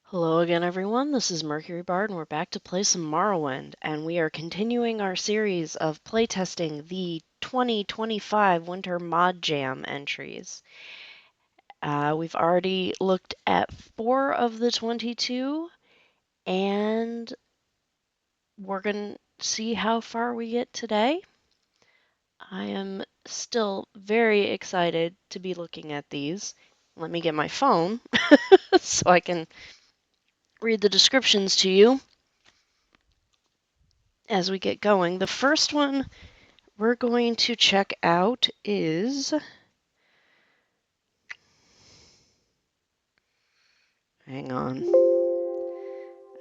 Hello again, everyone. This is Mercury Bard, and we're back to play some Morrowind. And we are continuing our series of playtesting the 2025 Winter Modjam entries. We've already looked at 4 of the 22, and we're going to see how far we get today. I am still very excited to be looking at these. Let me get my phone so I can read the descriptions to you as we get going. The first one we're going to check out is... Hang on.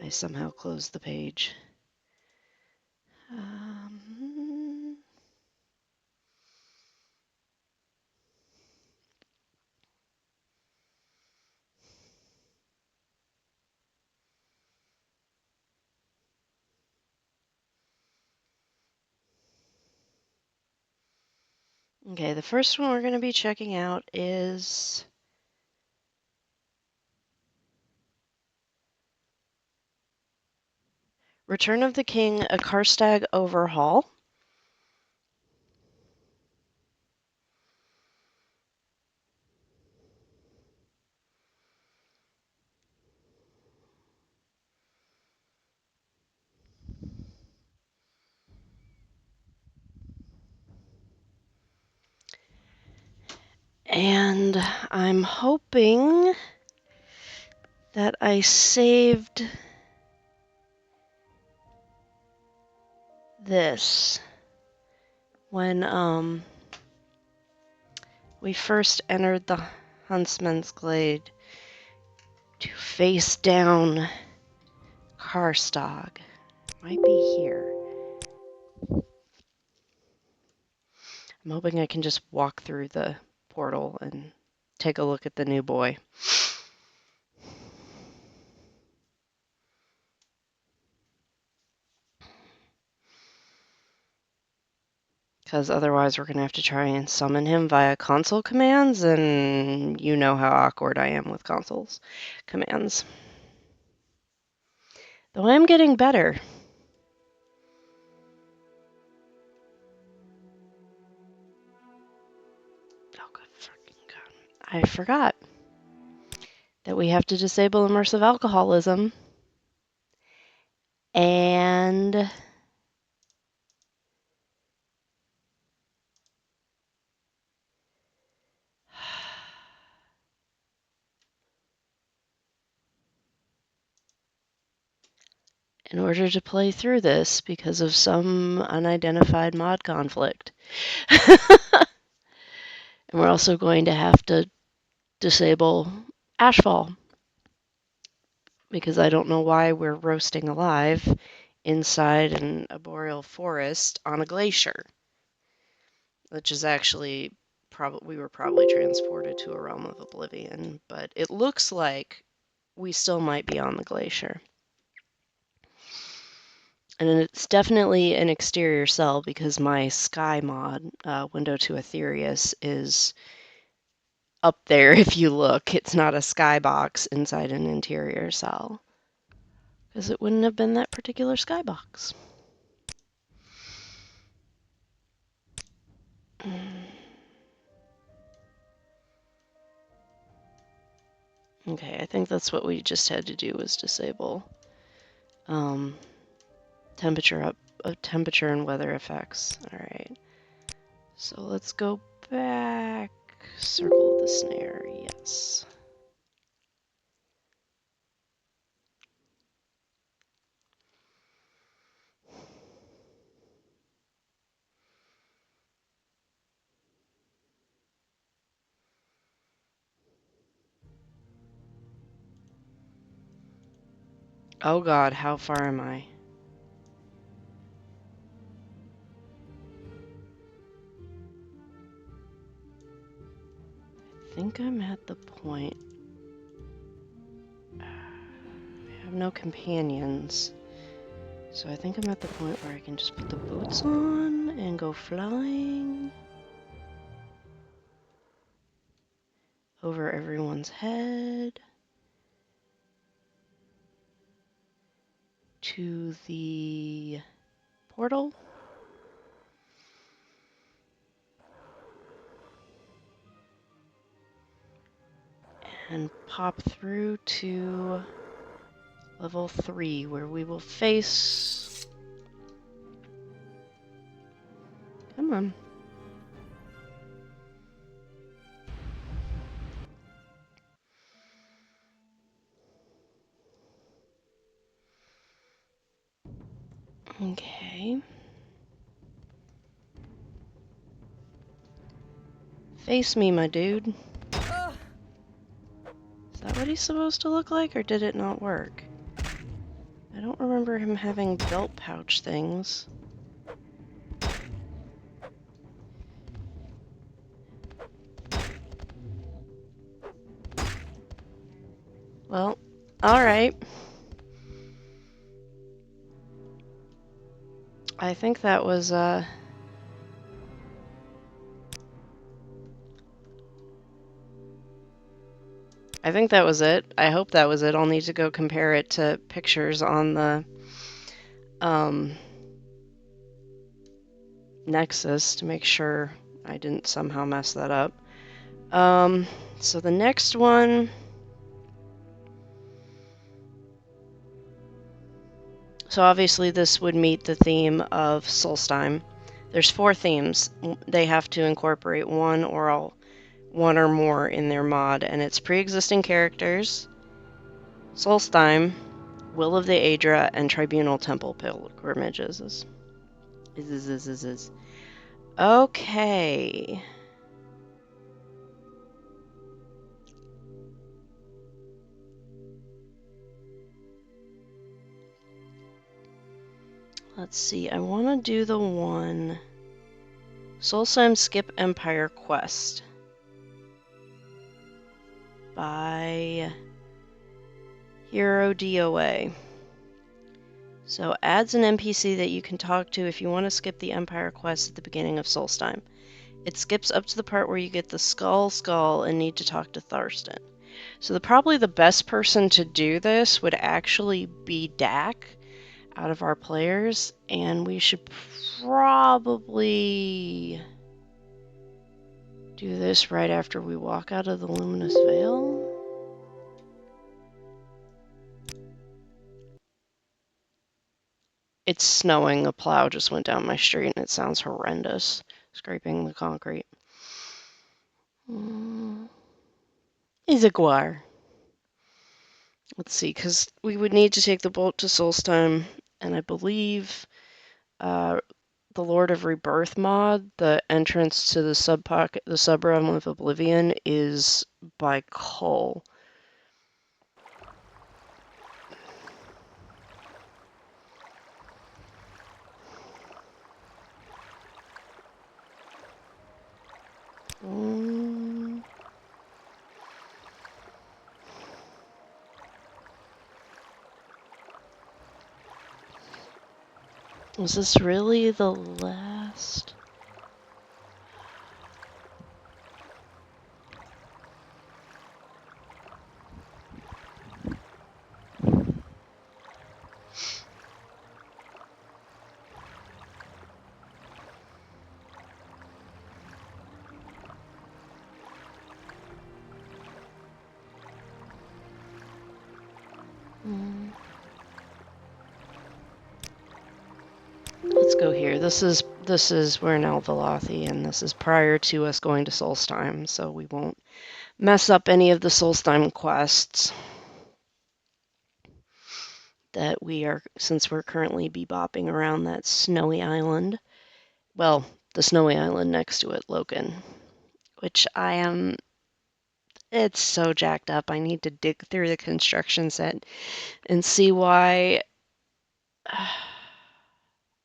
I somehow closed the page. Okay, the first one we're going to be checking out is... Return of the King, a Karstaag overhaul. And I'm hoping that I saved this when we first entered the Huntsman's Glade to face down Karstaag. Might be here. I'm hoping I can just walk through the portal and take a look at the new boy. Because otherwise we're going to have to try and summon him via console commands, and you know how awkward I am with consoles commands. Though I am getting better. Oh, good fucking God. I forgot that we have to disable immersive alcoholism. And... in order to play through this because of some unidentified mod conflict. And we're also going to have to disable Ashfall because I don't know why we're roasting alive inside an arboreal forest on a glacier, which is actually we were probably transported to a realm of oblivion, but it looks like we still might be on the glacier. And it's definitely an exterior cell because my sky mod, Window to Aetherius, is up there if you look. It's not a skybox inside an interior cell, because it wouldn't have been that particular skybox. Okay, I think that's what we just had to do, was disable temperature and weather effects. All right, so let's go back. Circle the snare, yes. Oh God, how far am I? I think I'm at the point. I have no companions, so I think I'm at the point where I can just put the boots on and go flying over everyone's head. to the portal. And pop through to level 3, where we will face... Come on. Okay. Face me, my dude. Is that what he's supposed to look like, or did it not work? I don't remember him having belt pouch things. Well, alright. I think that was, I think that was it. I hope that was it. I'll need to go compare it to pictures on the, Nexus to make sure I didn't somehow mess that up. So the next one... So obviously this would meet the theme of Solstheim. There's 4 themes. They have to incorporate one or more in their mod, and it's pre-existing characters, Solstheim, Will of the Aedra, and Tribunal Temple pilgrimages. Okay. Let's see, I want to do the one... Solstheim Skip Empire Quest by Hero DOA. So adds an NPC that you can talk to if you want to skip the Empire quest at the beginning of Solstheim. It skips up to the part where you get the skull and need to talk to Thurston. So probably the best person to do this would actually be Dak out of our players, and we should probably do this right after we walk out of the Luminous Veil. It's snowing. A plow just went down my street and it sounds horrendous, scraping the concrete. Izagwar. Let's see, because we would need to take the boat to Solstheim, and I believe the Lord of Rebirth mod, the entrance to the sub-realm of Oblivion, is by Cole. Was this really the last? Let's go here. This is we're in Elvelothi, and this is prior to us going to Solstheim, so we won't mess up any of the Solstheim quests that we are, since we're currently bebopping around that snowy island. Well, the snowy island next to it, Loken, which I am... It's so jacked up. I need to dig through the construction set and see why...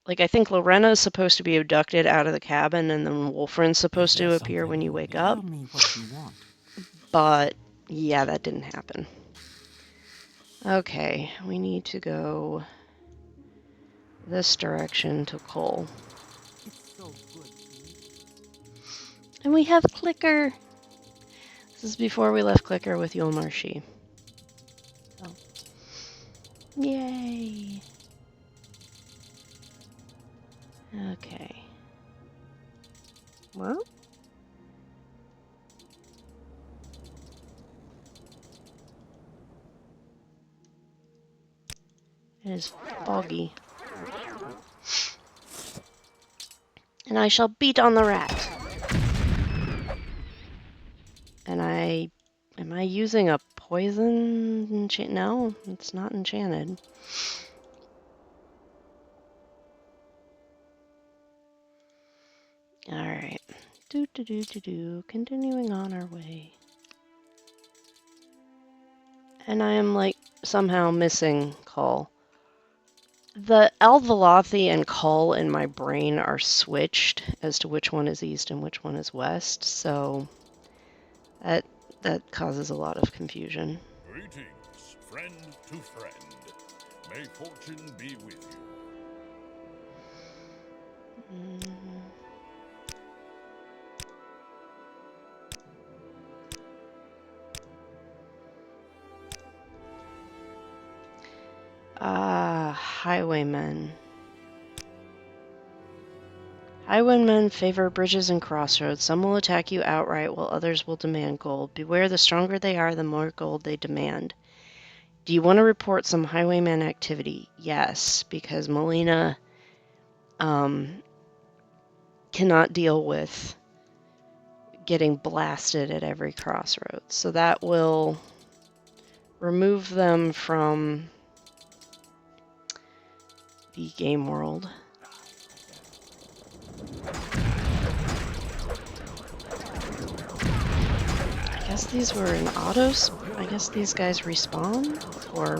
Like, I think Lorena is supposed to be abducted out of the cabin, and then Wolfrin's supposed to appear when you wake up. Tell me what you want. But, yeah, that didn't happen. Okay, we need to go this direction to Cole. It's so good. And we have Clicker! This is before we left Clicker with Yulmarshi. Oh. Yay! Well, it is foggy. And I shall beat on the rat. And am I using a poison enchant? No, it's not enchanted. Alright. Continuing on our way. And I am, like, somehow missing Cull. The Alvalathi and Cull in my brain are switched as to which one is east and which one is west, so that causes a lot of confusion. Greetings, friend to friend. May fortune be with you. Highwaymen. Highwaymen favor bridges and crossroads. Some will attack you outright, while others will demand gold. Beware, the stronger they are, the more gold they demand. Do you want to report some highwayman activity? Yes, because Melina cannot deal with getting blasted at every crossroads. So that will remove them from the game world. I guess these were in autos. I guess these guys respawn, or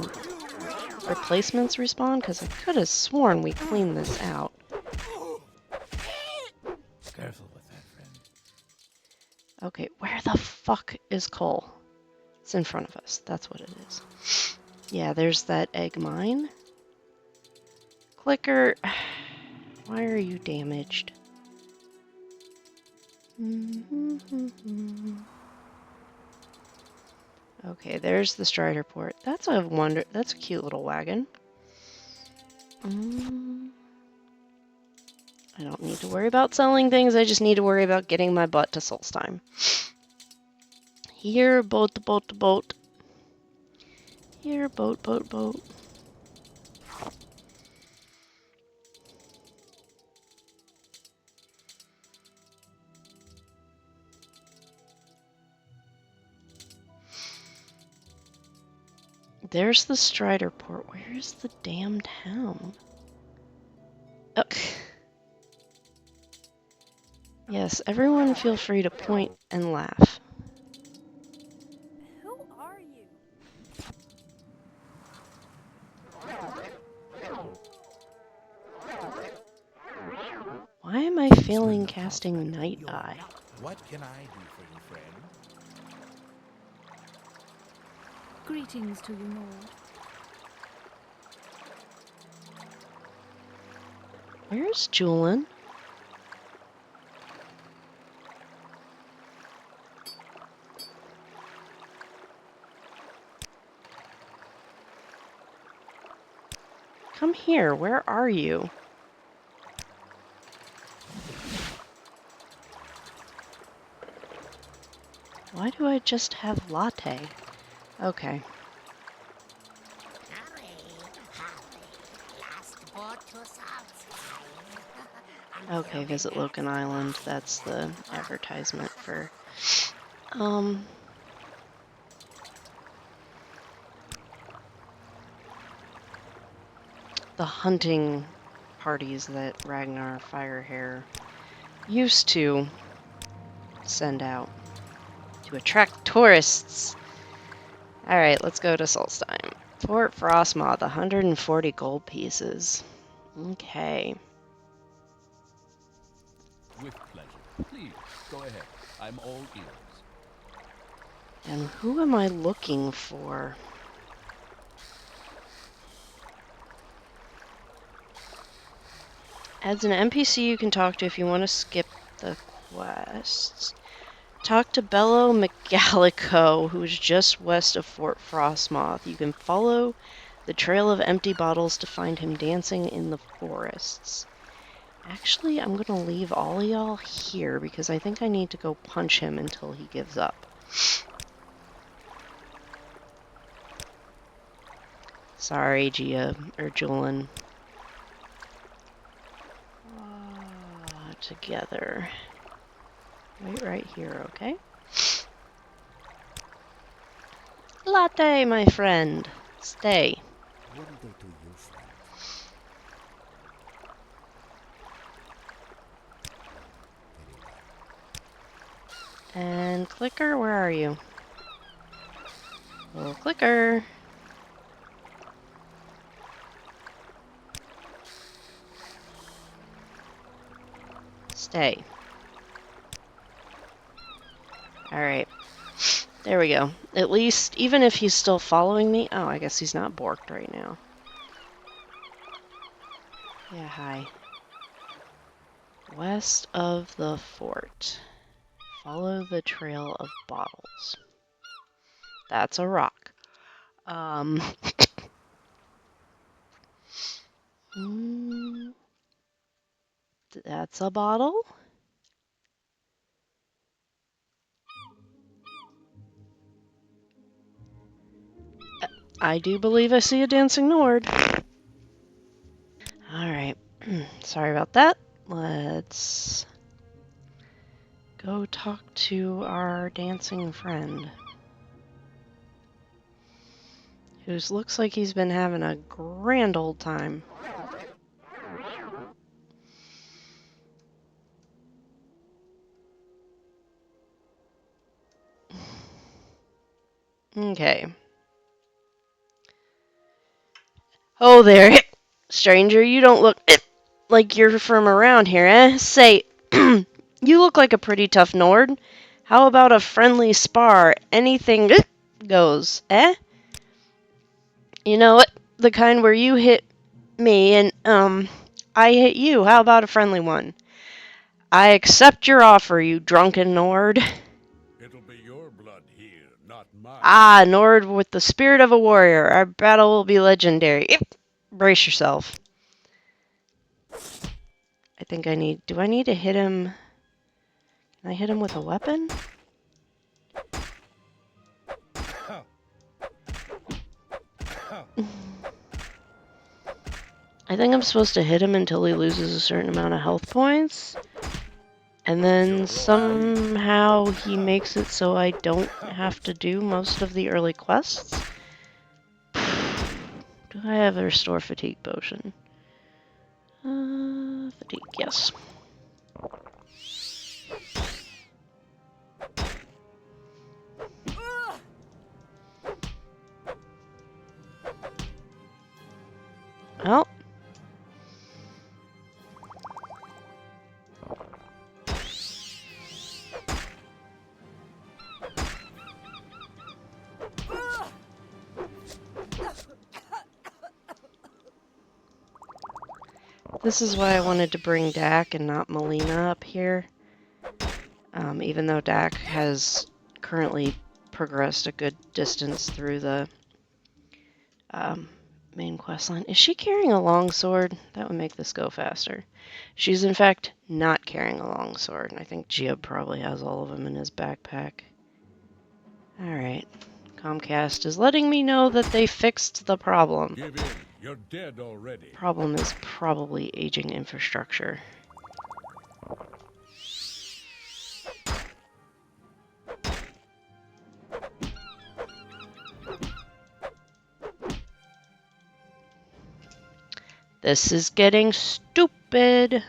replacements respawn, because I could have sworn we cleaned this out. Careful with that, friend. Okay, where the fuck is Cole? It's in front of us. That's what it is. Yeah, there's that egg mine. Clicker, why are you damaged? Okay, there's the Strider port. That's a cute little wagon. I don't need to worry about selling things, I just need to worry about getting my butt to Solstheim. Here, boat. Here, boat. There's the Strider port. Where's the damn town? Oh. Yes, everyone feel free to point and laugh. Who are you? Why am I failing casting Night Eye? What can I do for you, friend? Greetings to you, Lord. Where's Julian? Come here, where are you? Why do I just have latte? Okay. Okay, visit Locan Island. That's the advertisement for, the hunting parties that Ragnar Firehair used to send out to attract tourists. Alright, let's go to Solstheim. Fort Frostmoth, 140 gold pieces. Okay. With pleasure. Please, go ahead. I'm all ears. And who am I looking for? As an NPC you can talk to if you want to skip the quests. Talk to Bello McGallico, who's just west of Fort Frostmoth. You can follow the trail of empty bottles to find him dancing in the forests. Actually, I'm gonna leave all of y'all here because I think I need to go punch him until he gives up. Sorry, Gia, or Julian. Together. Wait right here, okay? Latte, my friend. Stay. What do they do you, friend? Very well. And Clicker, where are you? Little Clicker. Stay. Alright. There we go. At least, even if he's still following me... Oh, I guess he's not borked right now. Yeah, hi. West of the fort. Follow the trail of bottles. That's a rock. That's a bottle. I do believe I see a dancing Nord. Alright. Sorry about that. Let's go talk to our dancing friend. Who looks like he's been having a grand old time. Okay. Oh there, stranger, you don't look like you're from around here, eh? Say, you look like a pretty tough Nord. How about a friendly spar? Anything goes, eh? You know what? The kind where you hit me and, I hit you. How about a friendly one? I accept your offer, you drunken Nord. It'll be your blood here, not mine. Ah, Nord with the spirit of a warrior. Our battle will be legendary. Brace yourself. I think I need... Do I need to hit him... Can I hit him with a weapon? I think I'm supposed to hit him until he loses a certain amount of health points. And then somehow he makes it so I don't have to do most of the early quests. Do I have a restore fatigue potion? Fatigue, yes. Well. This is why I wanted to bring Dak and not Melina up here. Even though Dak has currently progressed a good distance through the main quest line. Is she carrying a longsword? That would make this go faster. She's in fact not carrying a longsword. I think Jiub probably has all of them in his backpack. Alright. Comcast is letting me know that they fixed the problem. Give in. You're dead already. Problem is probably aging infrastructure. This is getting stupid.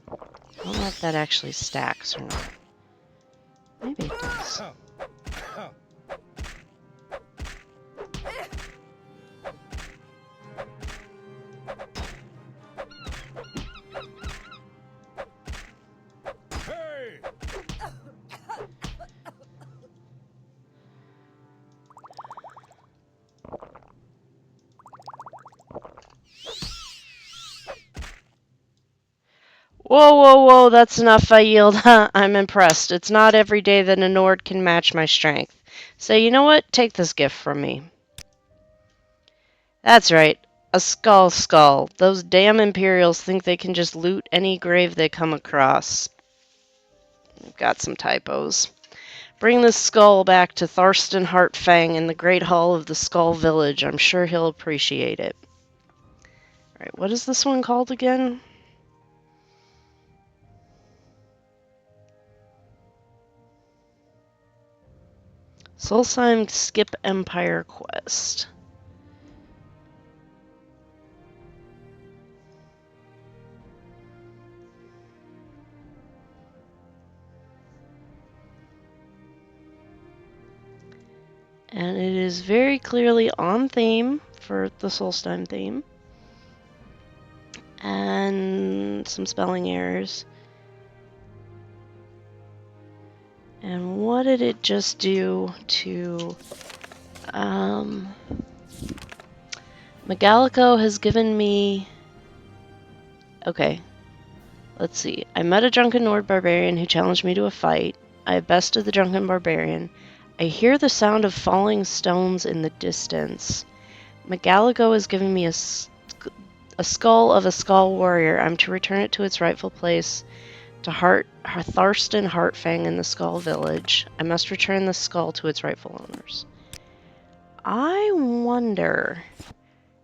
I don't know if that actually stacks or not. Maybe it does. Hey! Whoa, whoa, whoa, that's enough, I yield. I'm impressed. It's not every day that a Nord can match my strength. So you know what? Take this gift from me. That's right. A skull. Those damn Imperials think they can just loot any grave they come across. We've got some typos. Bring this skull back to Tharstan Heartfang in the Great Hall of the Skull Village. I'm sure he'll appreciate it. Alright, what is this one called again? Solstheim Skip Empire Quest. And it is very clearly on theme for the Solstheim theme. And some spelling errors. And what did it just do to... Megalico has given me... Okay, let's see. I met a drunken Nord barbarian who challenged me to a fight. I bested the drunken barbarian. I hear the sound of falling stones in the distance. Megalico has given me a skull of a skull warrior. I'm to return it to its rightful place, to Tharstan Heartfang in the Skull Village. I must return the skull to its rightful owners. I wonder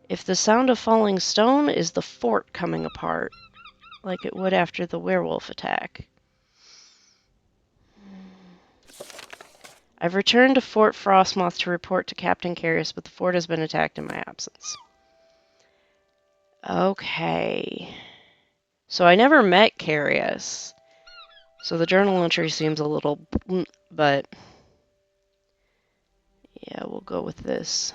if the sound of falling stone is the fort coming apart, like it would after the werewolf attack. I've returned to Fort Frostmoth to report to Captain Carius, but the fort has been attacked in my absence. Okay. So I never met Carius. So the journal entry seems a little... but... yeah, we'll go with this.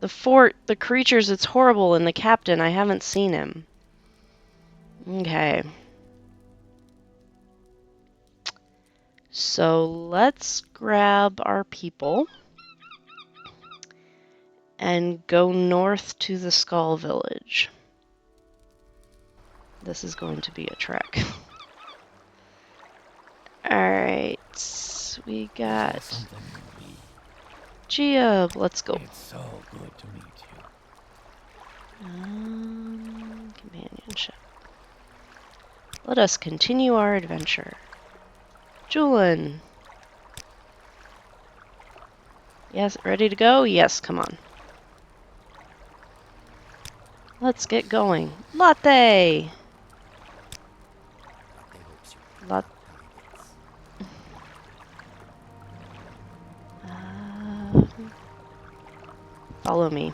The fort, the creatures, it's horrible, and the captain, I haven't seen him. Okay. So let's grab our people and go north to the Skull Village. This is going to be a trek. Alright, we got Jiub, let's go. It's so good to meet you. Companionship. Let us continue our adventure. Julian. Yes, ready to go? Yes, come on. Let's get going. Latte! Latte. Follow me.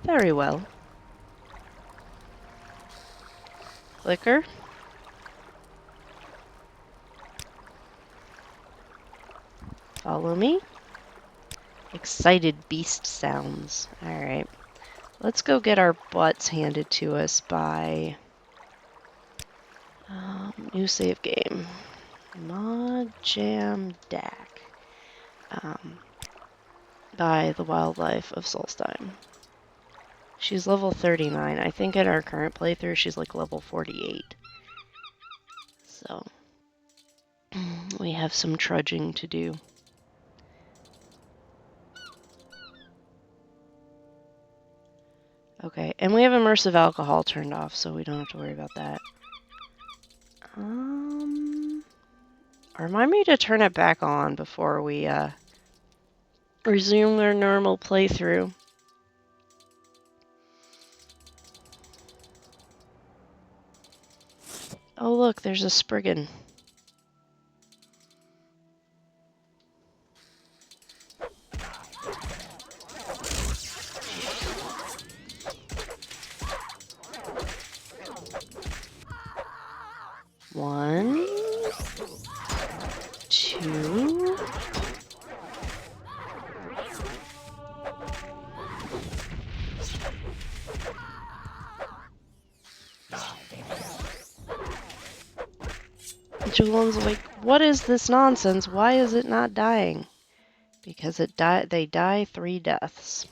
Very well. Clicker. Follow me. Excited beast sounds. Alright. Let's go get our butts handed to us by... new save game. Modjam Dak. By the wildlife of Solstheim. She's level 39. I think in our current playthrough she's like level 48. So we have some trudging to do. Okay, and we have immersive alcohol turned off, so we don't have to worry about that. Remind me to turn it back on before we resume our normal playthrough. Oh look, there's a Spriggan. One, two. Julian's like, what is this nonsense? Why is it not dying? Because they die 3 deaths.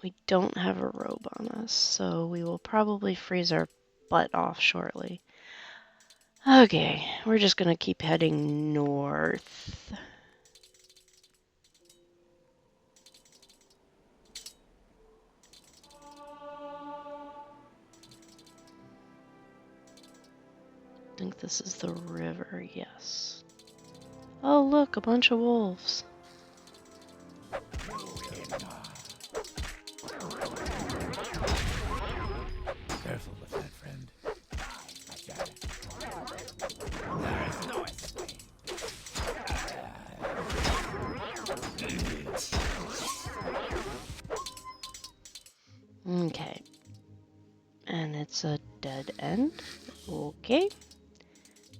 We don't have a robe on us, so we will probably freeze our butt off shortly. Okay, we're just gonna keep heading north. I think this is the river, yes. Oh, look, a bunch of wolves. Careful with that, friend. There is no escape. Okay. And it's a dead end. Okay.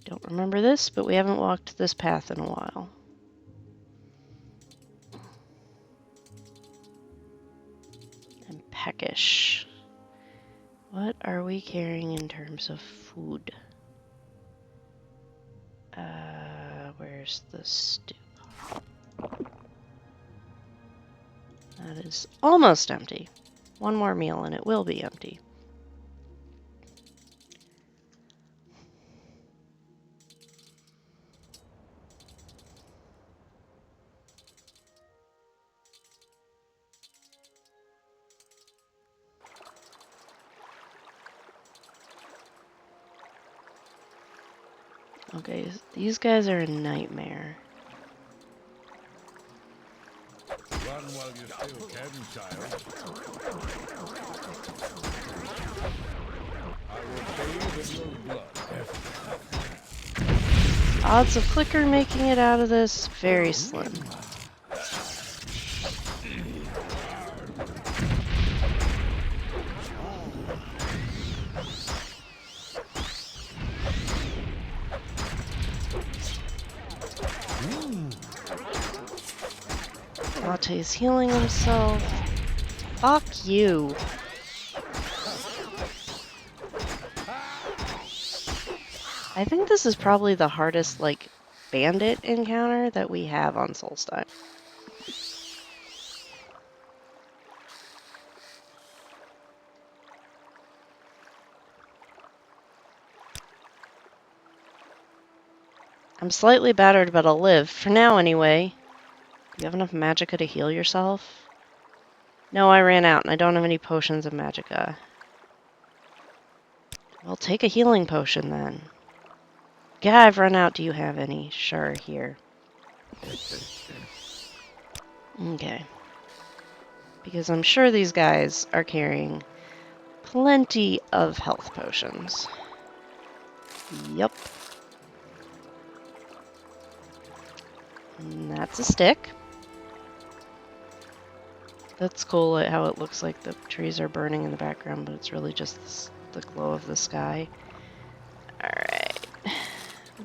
Don't remember this, but we haven't walked this path in a while. And peckish. What are we carrying in terms of food? Where's the stew? That is almost empty. One more meal and it will be empty. Okay, these guys are a nightmare. Run while you still can, child. I will bathe in your blood. Odds of Clicker making it out of this, very slim. Latte's healing himself. Fuck you. I think this is probably the hardest, like, bandit encounter that we have on Solstheim. I'm slightly battered, but I'll live. For now, anyway. Do you have enough magicka to heal yourself? No, I ran out, and I don't have any potions of magicka. Well, take a healing potion, then. Yeah, I've run out. Do you have any? Sure, here. Okay. Because I'm sure these guys are carrying plenty of health potions. Yup. And that's a stick. That's cool how it looks like the trees are burning in the background, but it's really just the glow of the sky. Alright.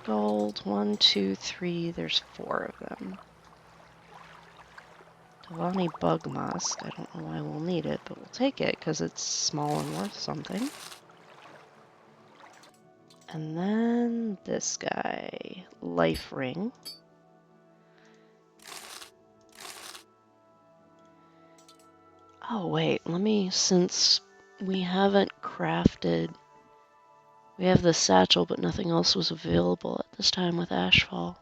Gold. 1, 2, 3. There's 4 of them. Devani Bug Musk. I don't know why we'll need it, but we'll take it because it's small and worth something. And then this guy. Life Ring. Oh, wait. Let me, since we haven't crafted... We have the satchel, but nothing else was available at this time with Ashfall.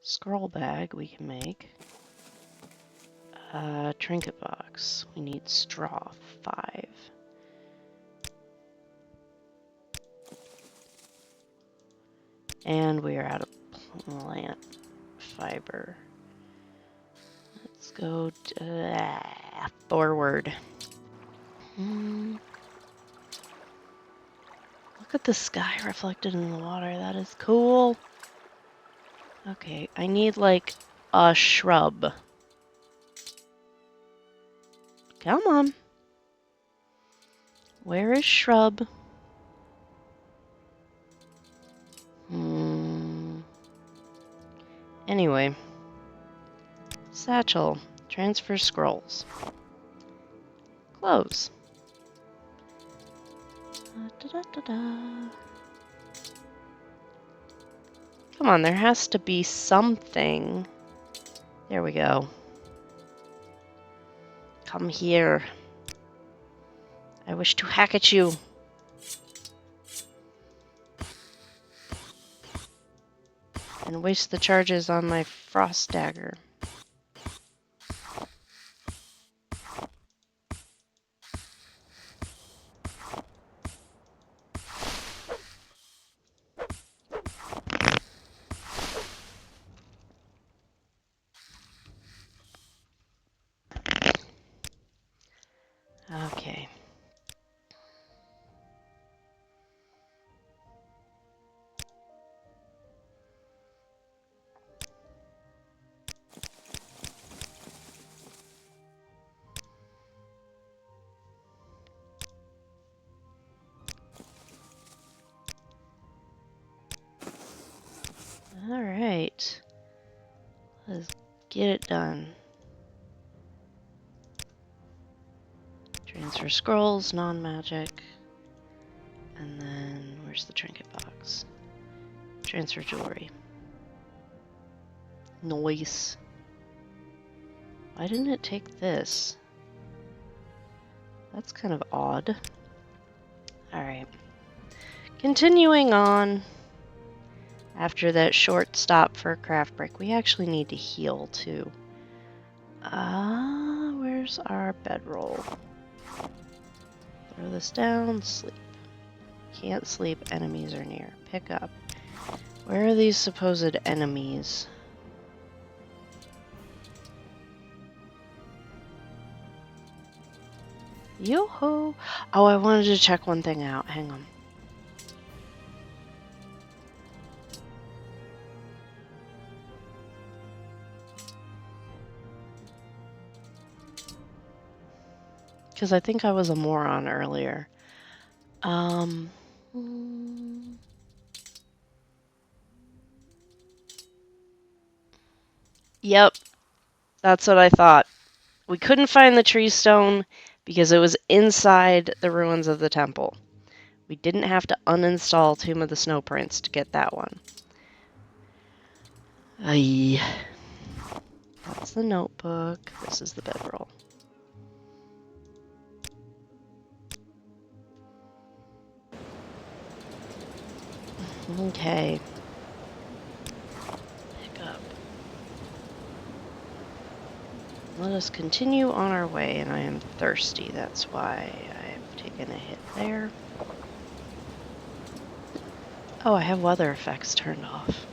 Scroll bag we can make. Trinket box. We need straw. 5. And we are out of plant fiber. Let's go forward. Look at the sky reflected in the water. That is cool. Okay, I need like a shrub. Come on. Where is shrub? Anyway. Satchel. Transfer scrolls. Close. Come on, there has to be something. There we go. Come here. I wish to hack at you. and waste the charges on my frost dagger. Okay. All right. Let's get it done. Transfer scrolls, non-magic. And then, where's the trinket box? Transfer jewelry. Noise. Why didn't it take this? That's kind of odd. Alright. Continuing on. After that short stop for a craft break, we actually need to heal too. Where's our bedroll? Throw this down, sleep. Can't sleep, enemies are near. Pick up. Where are these supposed enemies? Yo-ho! Oh, I wanted to check one thing out. Hang on. Because I think I was a moron earlier. Yep, that's what I thought. We couldn't find the tree stone because it was inside the ruins of the temple. We didn't have to uninstall Tomb of the Snow Prince to get that one. Aye. That's the notebook. This is the bedroll. Okay. Pick up. Let us continue on our way, and I am thirsty. That's why I've taken a hit there. Oh, I have weather effects turned off.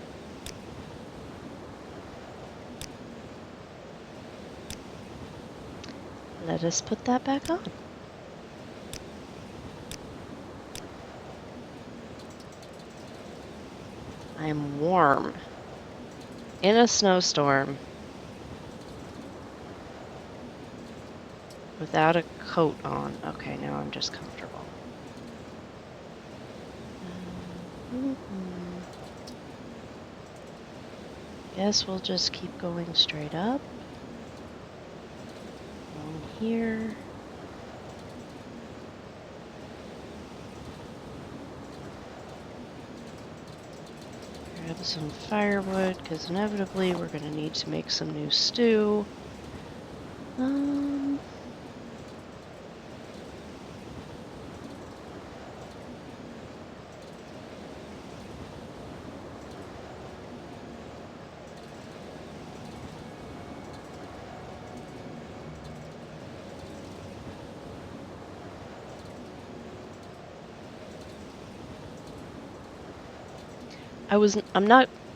Let us put that back on. I am warm. In a snowstorm. Without a coat on. Okay, now I'm just comfortable. Guess we'll just keep going straight up. Along here. Grab some firewood, because inevitably we're going to need to make some new stew.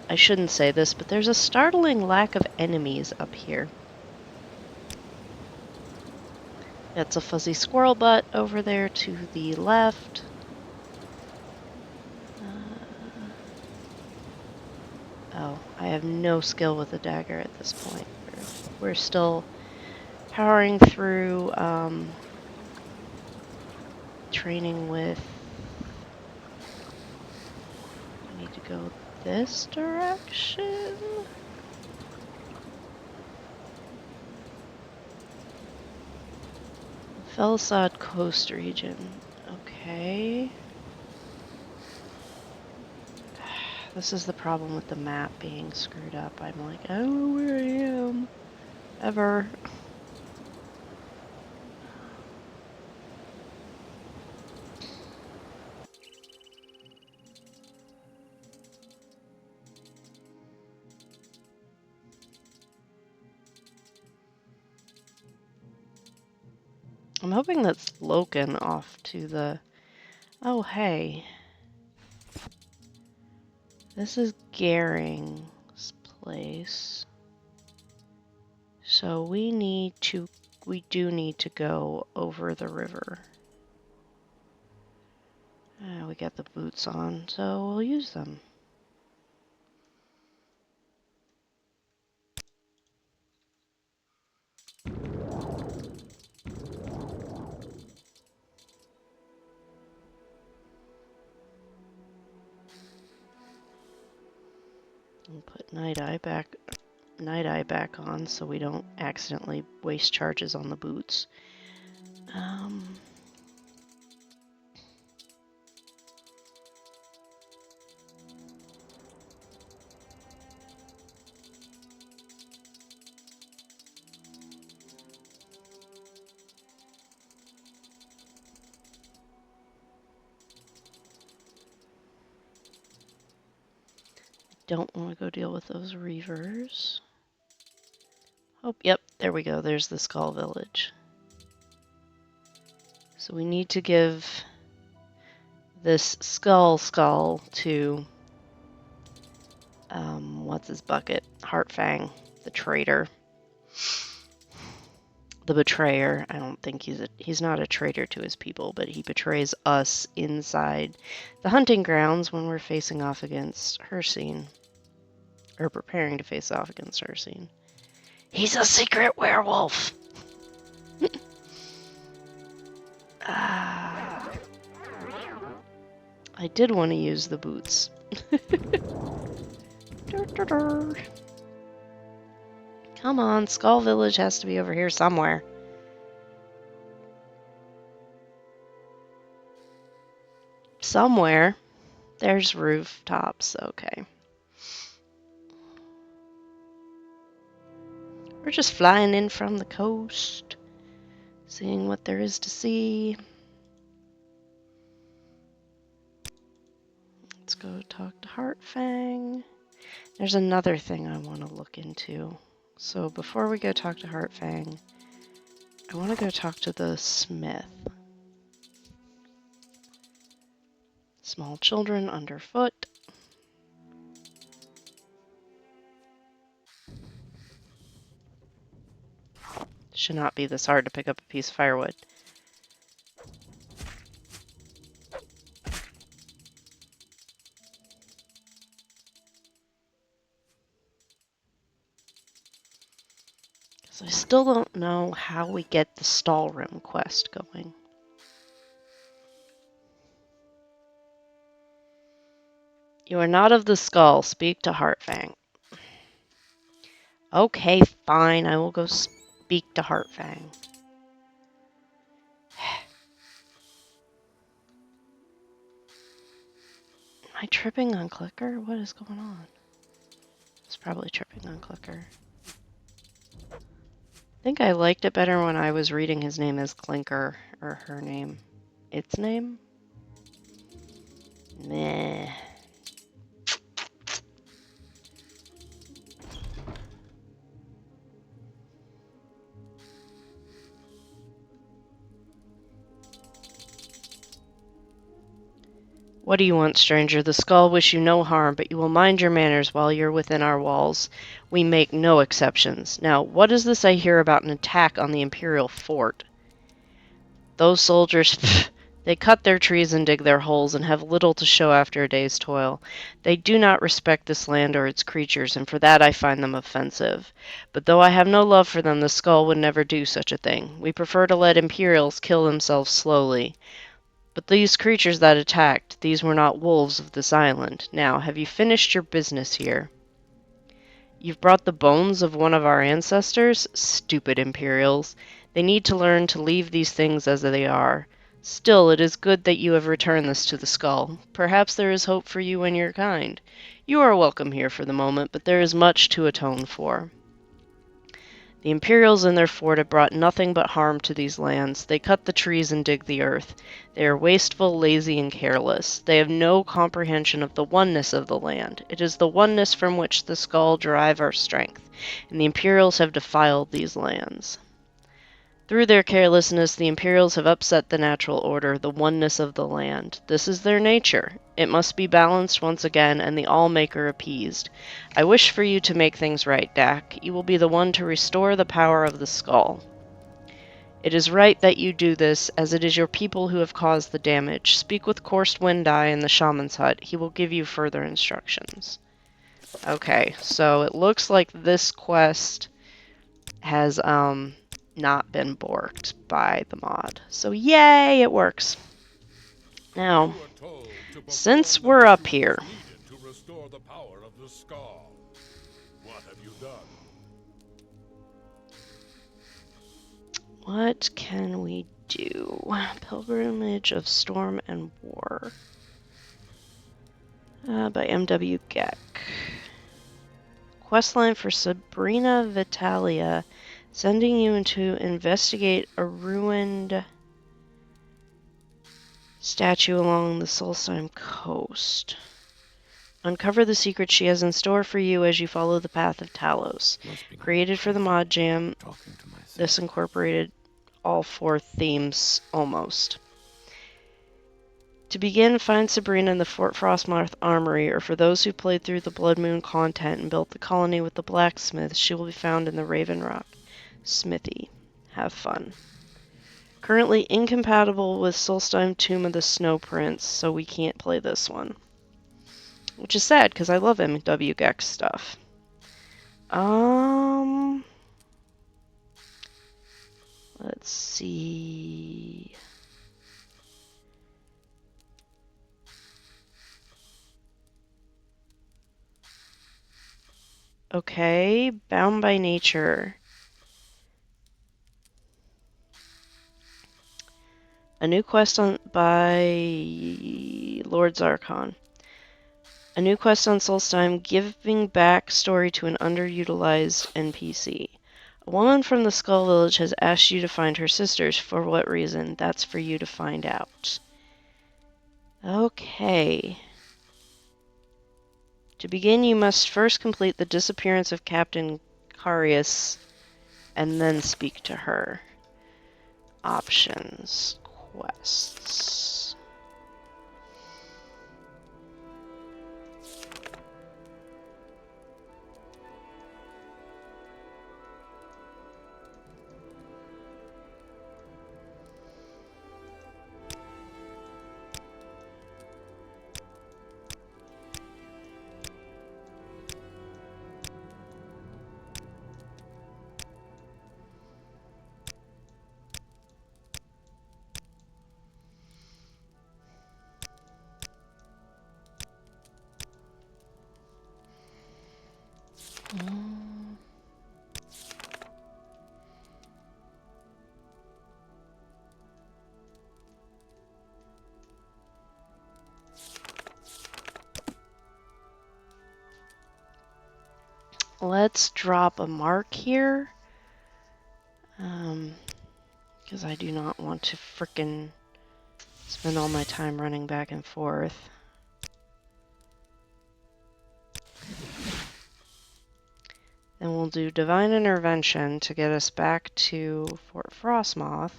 I shouldn't say this, but there's a startling lack of enemies up here. That's a fuzzy squirrel butt over there to the left. Oh, I have no skill with a dagger at this point. We're still powering through training with... I need to go this direction? Felsod Coast region. Okay. This is the problem with the map being screwed up. I'm like, I don't know where I am. Ever. I'm hoping that's Loken off to the... Oh, hey. This is Garing's place. So we do need to go over the river. We got the boots on, so we'll use them. We'll put Night Eye back on so we don't accidentally waste charges on the boots. Don't want to go deal with those reavers. Oh, yep, there we go. There's the Skull Village. So we need to give this skull to, what's his bucket? Heartfang, the traitor. The betrayer. I don't think he's not a traitor to his people, but he betrays us inside the hunting grounds when we're facing off against Hircine. Or preparing to face off against Hircine. He's a secret werewolf! I did want to use the boots. Come on, Skull Village has to be over here somewhere. Somewhere. There's rooftops, okay. We're just flying in from the coast, seeing what there is to see. Let's go talk to Heartfang. There's another thing I want to look into. So before we go talk to Heartfang, I want to go talk to the smith. Small children underfoot. Should not be this hard to pick up a piece of firewood. Because I still don't know how we get the Stallroom quest going. You are not of the skull. Speak to Heartfang. Okay, fine. I will go speak to Heartfang. Am I tripping on Clicker? What is going on? It's probably tripping on Clicker. I think I liked it better when I was reading his name as Clinker, or her name. Its name? Meh. What do you want, stranger? The skull wish you no harm, but you will mind your manners while you're within our walls. We make no exceptions. Now, what is this I hear about an attack on the Imperial fort? Those soldiers, they cut their trees and dig their holes and have little to show after a day's toil. They do not respect this land or its creatures, and for that I find them offensive. But though I have no love for them, the skull would never do such a thing. We prefer to let Imperials kill themselves slowly. But these creatures that attacked, these were not wolves of this island. Now, have you finished your business here? You've brought the bones of one of our ancestors? Stupid Imperials. They need to learn to leave these things as they are. Still, it is good that you have returned this to the skull. Perhaps there is hope for you and your kind. You are welcome here for the moment, but there is much to atone for. The Imperials in their fort have brought nothing but harm to these lands. They cut the trees and dig the earth. They are wasteful, lazy, and careless. They have no comprehension of the oneness of the land. It is the oneness from which the skull derive our strength, and the Imperials have defiled these lands. Through their carelessness, the Imperials have upset the natural order, the oneness of the land. This is their nature. It must be balanced once again, and the All-Maker appeased. I wish for you to make things right, Dak. You will be the one to restore the power of the skull. It is right that you do this, as it is your people who have caused the damage. Speak with Korst Windeye in the shaman's hut. He will give you further instructions. Okay, so it looks like this quest has, not been borked by the mod. So yay, it works. Now, You are told to since perform the we're up rituals here, needed to restore the power of the skull. What have you done? what can we do? Pilgrimage of Storm and War by M.W. Geck. Questline for Sabrina Vitalia, sending you to investigate a ruined statue along the Solstheim coast. Uncover the secret she has in store for you as you follow the path of Talos. Created for the Modjam, this incorporated all 4 themes almost. To begin, find Sabrina in the Fort Frostmoth Armory, or for those who played through the Bloodmoon content and built the colony with the blacksmith, she will be found in the Raven Rock Smithy. Have fun. Currently incompatible with Solstheim Tomb of the Snow Prince, so we can't play this one. Which is sad, because I love M.W. Gex stuff. Let's see. Okay, Bound by Nature. A new quest by Lord Zarkon. A new quest on Solstheim, giving back story to an underutilized NPC. A woman from the Skull Village has asked you to find her sisters. For what reason? That's for you to find out. Okay. To begin, you must first complete the disappearance of Captain Carius, and then speak to her. Options. Quests. Let's drop a mark here. Because I do not want to frickin' spend all my time running back and forth. Then we'll do Divine Intervention to get us back to Fort Frostmoth.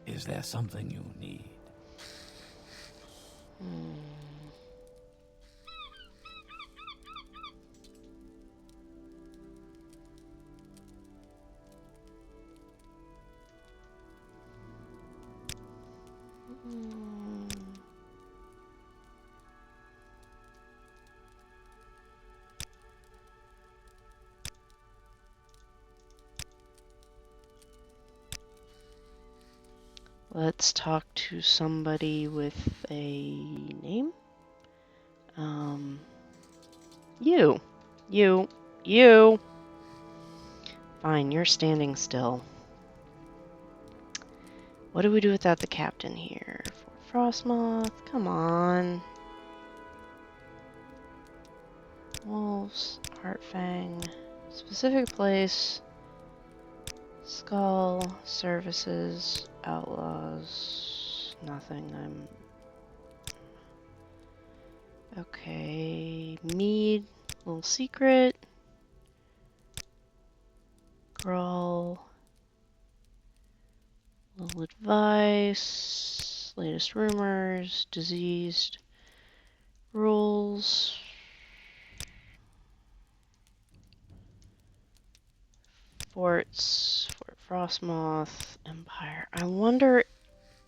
Is there something you need? Let's talk to somebody with a name. You. You. Fine, you're standing still. What do we do without the captain here? Fort Frostmoth, come on. Wolves, Heartfang, specific place, Skull, services, outlaws, nothing. Okay, Mead, little secret. brawl. Little advice. Latest rumors. Diseased. Rules. Forts. Fort Frostmoth. Empire. I wonder,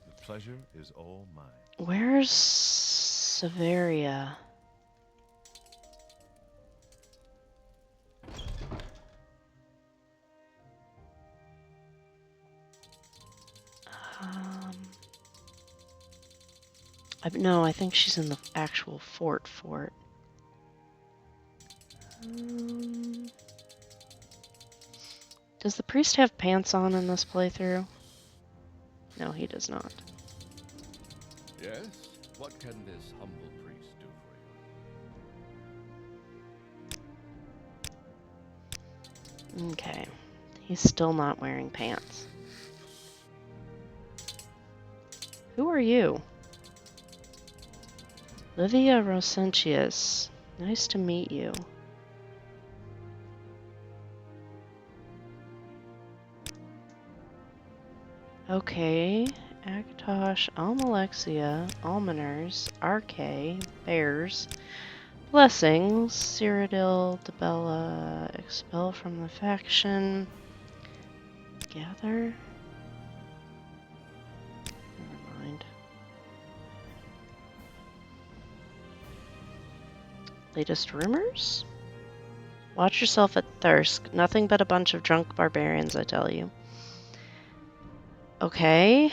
The pleasure is all mine. where's Severia? Um, no, I think she's in the actual fort. Um, does the priest have pants on in this playthrough? No, he does not. Yes? What can this humble priest do for you? Okay. He's still not wearing pants. Who are you? Livia Rosentius. Nice to meet you. Okay. Akatosh, Almalexia, Almoners, Arche, Bears, Blessings, Cyrodiil, Debella, Expel from the Faction, Gather? Never mind. Latest rumors? Watch yourself at Thirsk. Nothing but a bunch of drunk barbarians, I tell you. Okay.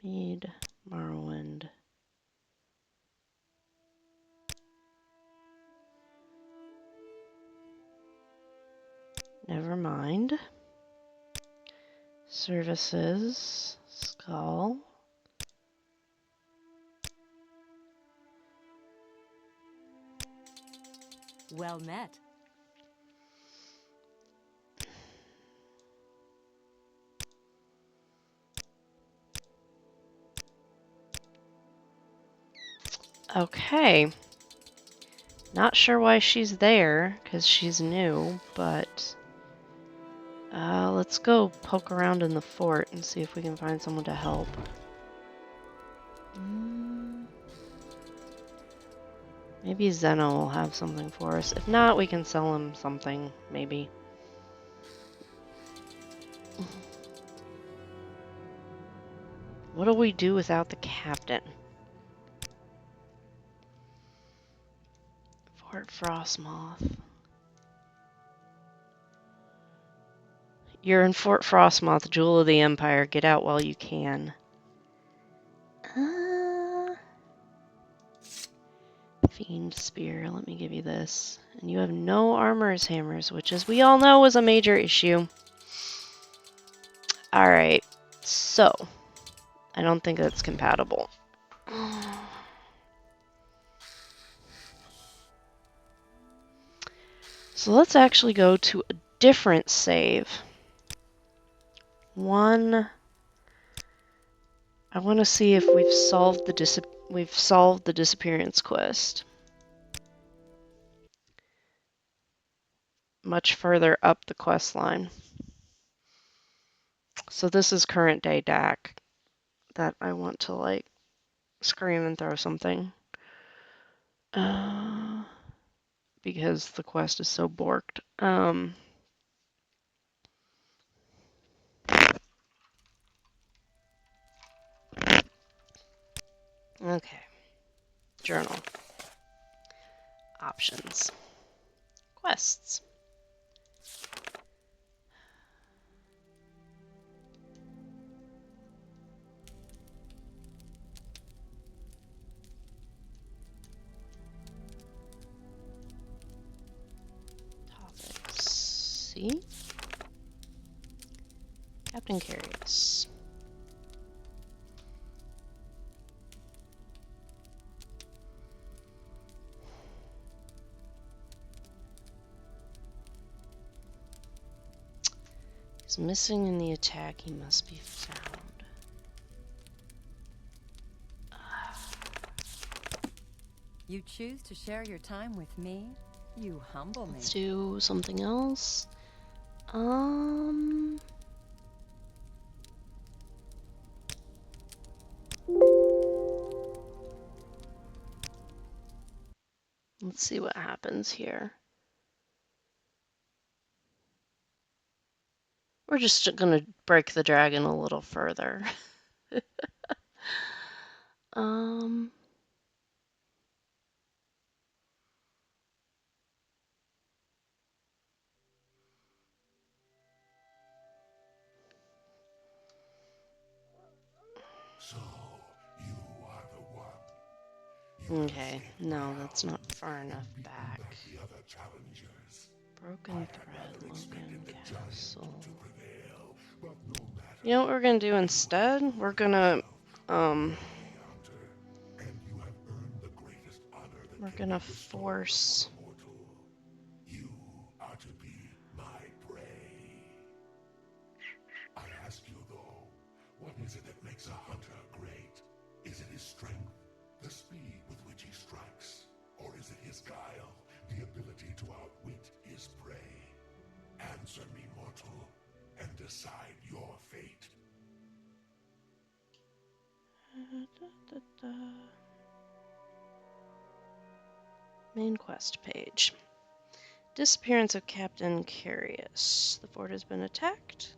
Mead, Morrowind. Never mind. Services. Skull. Well met. Okay. Not sure why she's there, because she's new, but let's go poke around in the fort and see if we can find someone to help. Maybe Zeno will have something for us. If not, we can sell him something, maybe. What do we do without the captain? Fort Frostmoth. You're in Fort Frostmoth, Jewel of the Empire. Get out while you can. Fiend Spear, let me give you this. And you have no armor's hammers, which, as we all know, is a major issue. Alright, so I don't think that's compatible. So let's actually go to a different save. One, I want to see if we've solved the disappearance quest. Much further up the quest line. So this is current day Dak that I want to like scream and throw something. Because the quest is so borked. Okay. Journal. Options. Quests. Topics. See? Captain Carius. He's missing in the attack. He must be found. You choose to share your time with me? You humble me. Let's do something else. Let's see what happens here. We're just gonna break the dragon a little further. So, you are the one. Okay, no, that's not far enough back. The other challengers. Broken Thread, Logan Castle. To prevail, but no matter. You know what we're gonna do instead? We're gonna, And you have earned the greatest honor that we're gonna force. mortal. You are to be my prey. I ask you though, what is it that makes a hunter great? Is it his strength, the speed with which he strikes? Or is it his guile, the ability to outwit his prey? Answer me, mortal, and decide your fate. Main quest page. Disappearance of Captain Curious. The fort has been attacked.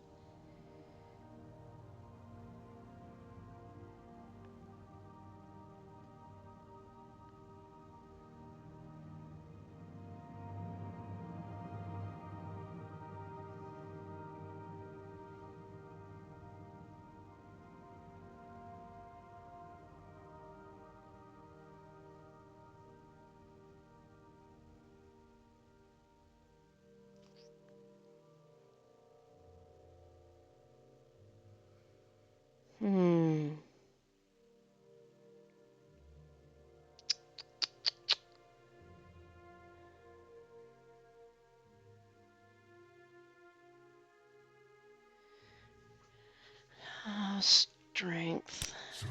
Strength. So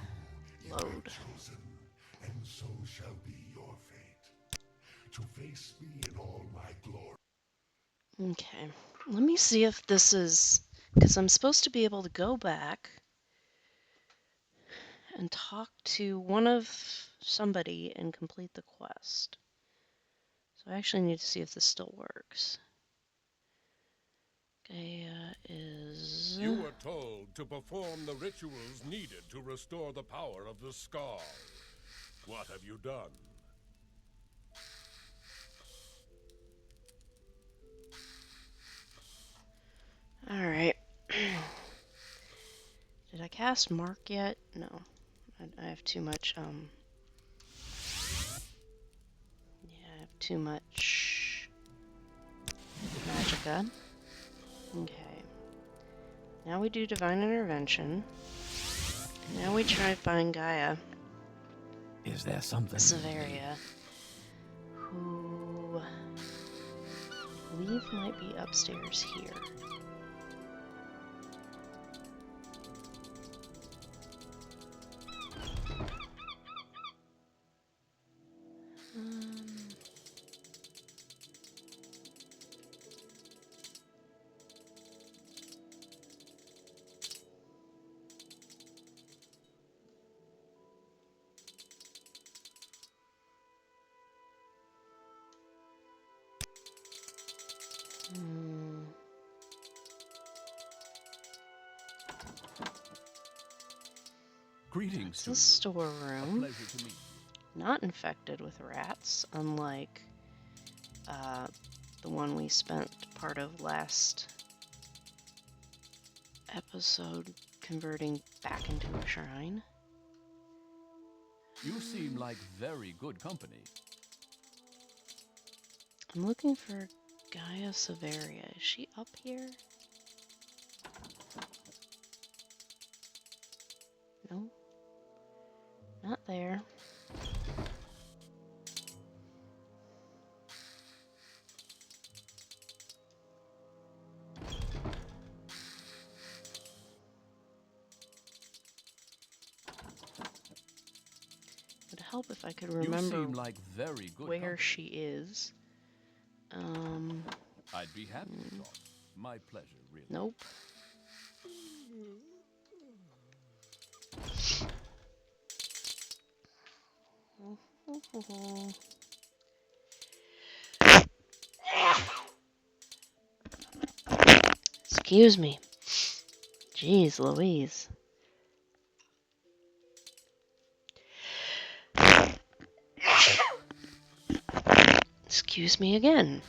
you Load. are chosen, and so shall be your fate. To face me in all my glory. Okay, let me see if this is, because I'm supposed to be able to go back and talk to one of somebody and complete the quest. So I actually need to see if this still works. Gaia is... You were told to perform the rituals needed to restore the power of the Scar. What have you done? Alright. Did I cast Mark yet? No. I have too much, yeah, I have too much Magicka. Okay. Now we do Divine Intervention. Now we try to find Gaia. Is there something? Severia. Who... I believe might be upstairs here. Greetings. It's a storeroom. Pleasure to meet you. Not infected with rats, unlike the one we spent part of last episode converting back into a shrine. You seem like very good company. I'm looking for Gaia Severia. Is she up here? No. Not there. help if I could You remember seem like very good where company. she is. I'd be happy to talk. My pleasure, really. Nope. Excuse me. Jeez Louise. Excuse me again.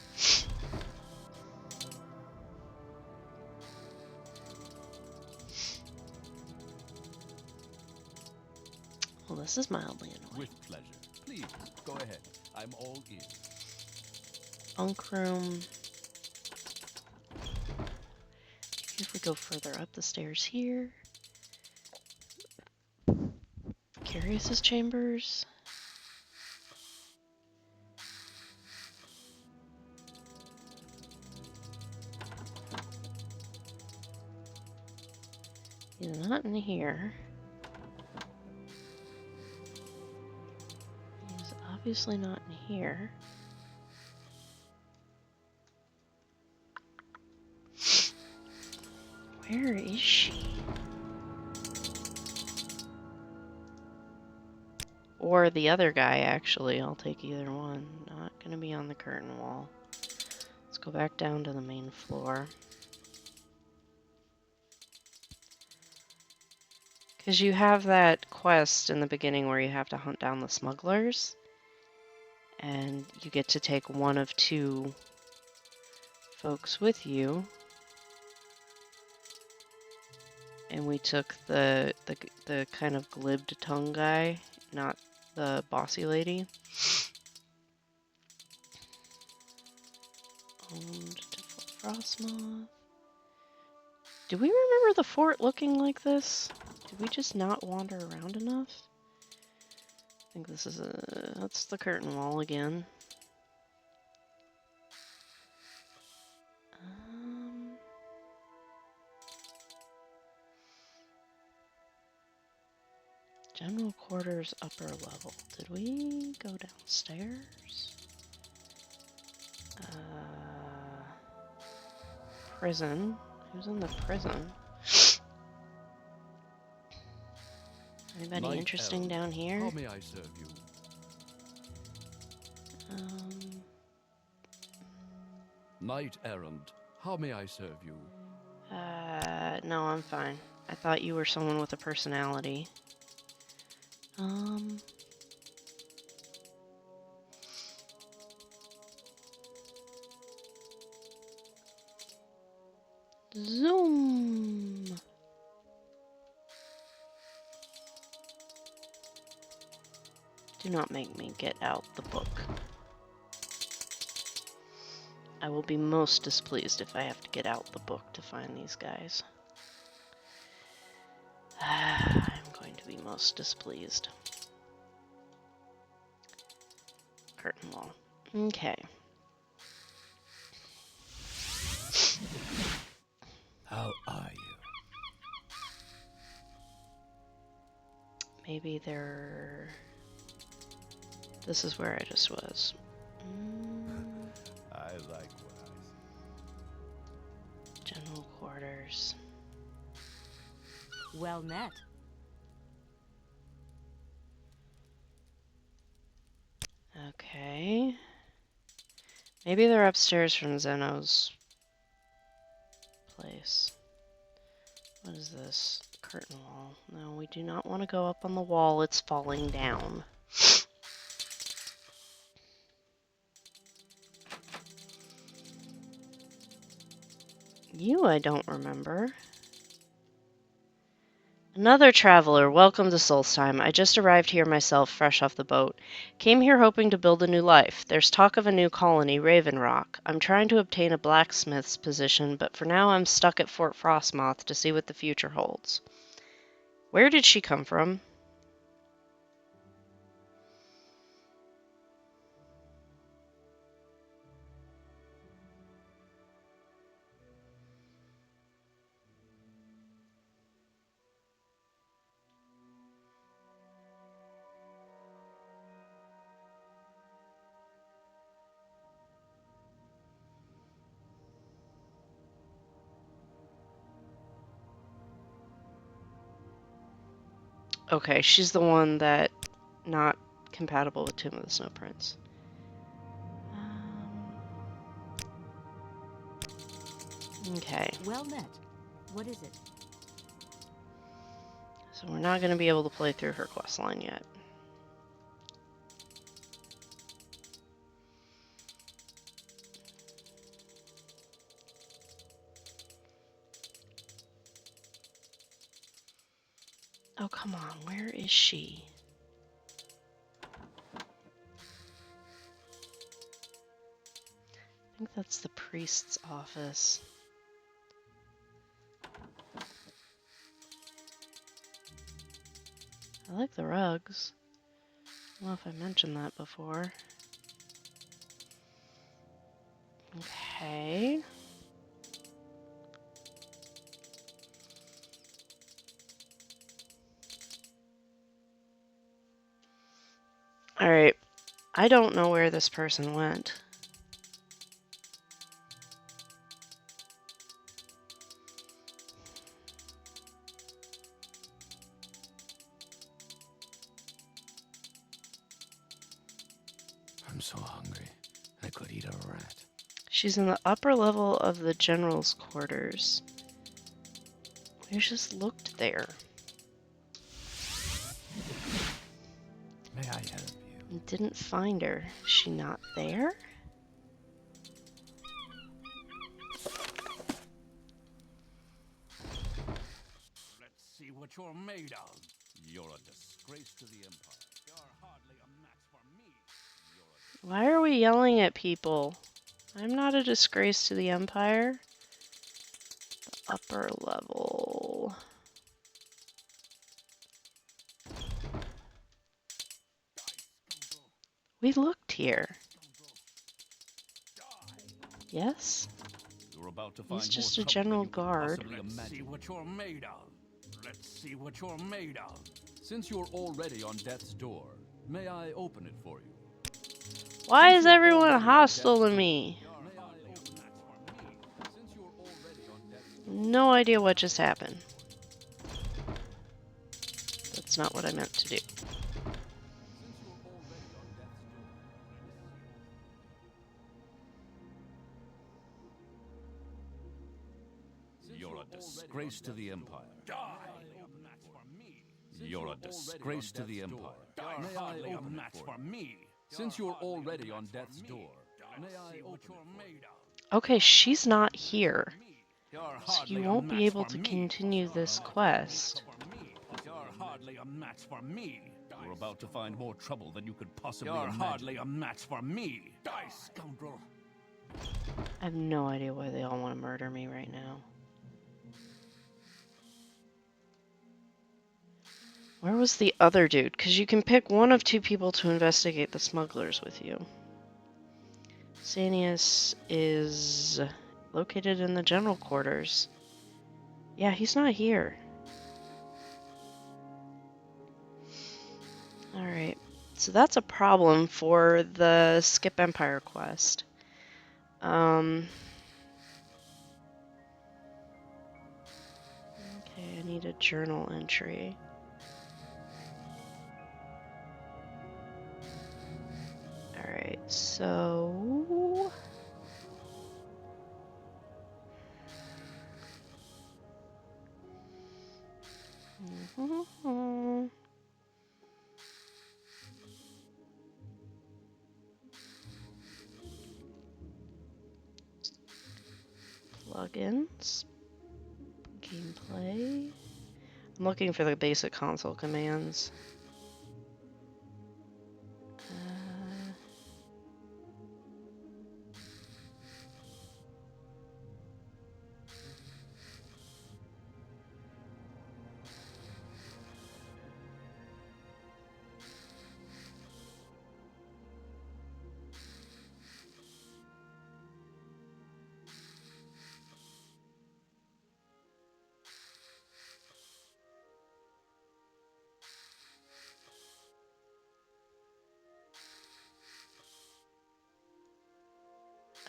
Well, this is mildly annoying. With pleasure. Please, go ahead. I'm all ears. Bunk room. If we go further up the stairs here. Curious's chambers. He's not in here. He's obviously not in here. Where is she? Or the other guy, actually. I'll take either one. Not gonna be on the curtain wall. Let's go back down to the main floor. Because you have that quest in the beginning where you have to hunt down the smugglers. And you get to take one of two folks with you. And we took the kind of glibbed tongue guy, not the bossy lady. Owned to Frostmoth. Do we remember the fort looking like this? Did we just not wander around enough? I think this is that's the curtain wall again. General quarters, upper level. Did we go downstairs? Prison. Who's in the prison? Anybody Knight interesting errant, down here? How may I serve you? Knight errant, how may I serve you? No, I'm fine. I thought you were someone with a personality. Zoom! Do not make me get out the book. I will be most displeased if I have to get out the book to find these guys. I'm going to be most displeased. Curtain wall. Okay. How are you? Maybe they're... This is where I just was. I like what I see. General quarters. Well met. Okay. Maybe they're upstairs from Zeno's place. What is this? Curtain wall. No, we do not want to go up on the wall. It's falling down. You, I don't remember. Another traveler, welcome to Solstheim. I just arrived here myself, fresh off the boat. Came here hoping to build a new life. There's talk of a new colony, Raven Rock. I'm trying to obtain a blacksmith's position, but for now I'm stuck at Fort Frostmoth to see what the future holds. Where did she come from? Okay, she's the one that not compatible with Tomb of the Snow Prince. Okay. Well met. What is it? So we're not going to be able to play through her questline yet. Oh, come on. Where is she? I think that's the priest's office. I like the rugs. I don't know if I mentioned that before. Okay. Alright. I don't know where this person went. I'm so hungry. I could eat a rat. She's in the upper level of the general's quarters. We just looked there. May I help you? And didn't find her. Is she not there? Let's see what you're made of. You're a disgrace to the Empire. You're hardly a match for me. Why are we yelling at people? I'm not a disgrace to the Empire. The upper level. We looked here. Yes? You're about to He's find just more a trouble general than you could guard. possibly imagine. Let's see what you're made of. Let's see what you're made of. Since you're already on death's door, may I open it for you? Why Since is you're everyone already on hostile to death's me? door, may I open that for me? Since you're already on death's door. No idea what just happened. That's not what I meant to do. Since you're already on death's door, you're a disgrace to the Empire. Die! You're a disgrace to the Empire. May I open a match for me? Since you're already on death's door, may I open you're made of? Okay, she's not here. You're So hardly you a won't be match able for to me. continue this quest. You're hardly a match for me. You're about to find more trouble than you could possibly imagine. You're hardly a match for me. Die, scoundrel. I have no idea why they all want to murder me right now. Where was the other dude? Because you can pick one of two people to investigate the smugglers with you. Sanius is located in the general quarters. Yeah, he's not here. Alright, so that's a problem for the Skip Empire quest. Okay, I need a journal entry. Alright, so... Plugins. Gameplay. I'm looking for the basic console commands.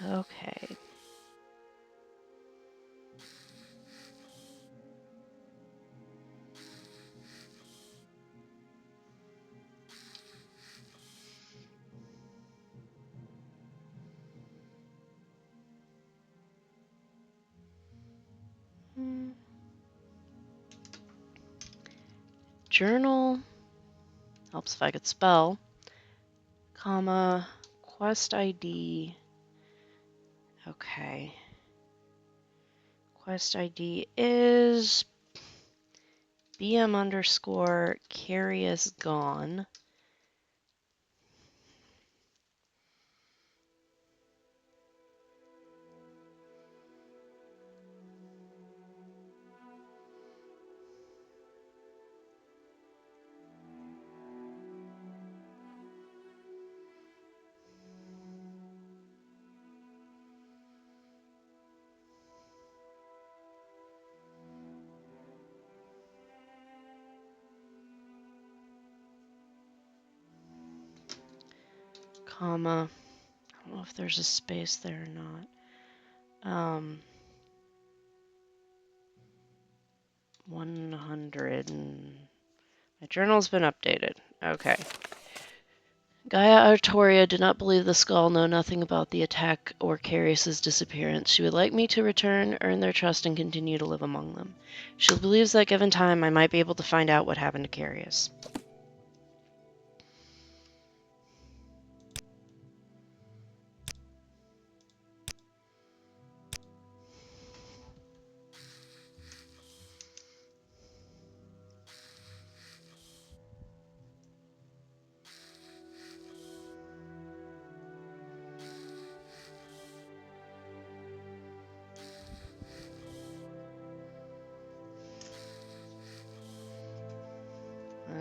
Okay. Journal. Helps if I could spell. Comma. Quest ID. Okay. Quest ID is BM underscore Carious Gone. Comma. I don't know if there's a space there or not. 100. My journal's been updated. Okay. Gaia Artoria did not believe the skull, know nothing about the attack or Carious's disappearance. She would like me to return, earn their trust, and continue to live among them. She believes that given time, I might be able to find out what happened to Carious.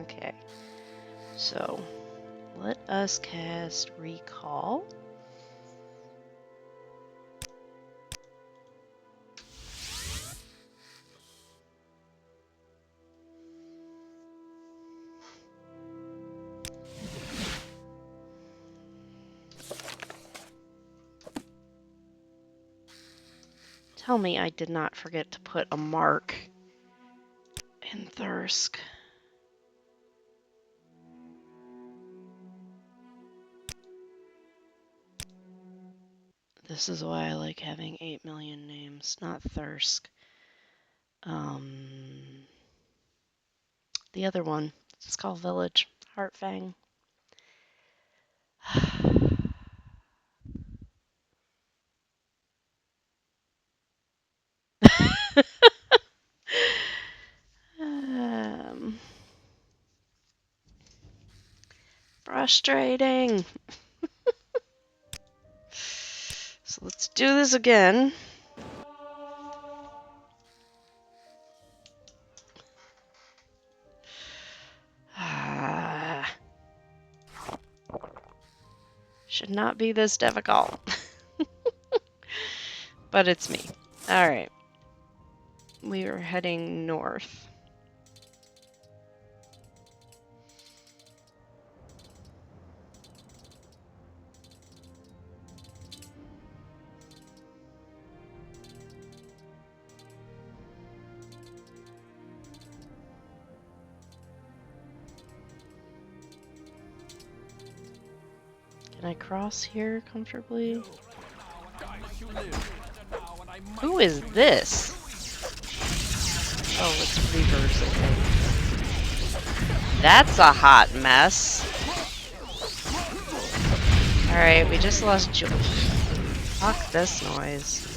Okay, so let us cast Recall. Tell me I did not forget to put a mark in Thirsk. This is why I like having 8 million names, not Thirsk. The other one, it's called Village, Heartfang. Frustrating. So let's do this again. Should not be this difficult. But it's me. Alright. We are heading north. Can I cross here comfortably? Who is this? Oh, it's Reavers, okay. That's a hot mess. Alright, we just lost Jiub. Fuck this noise.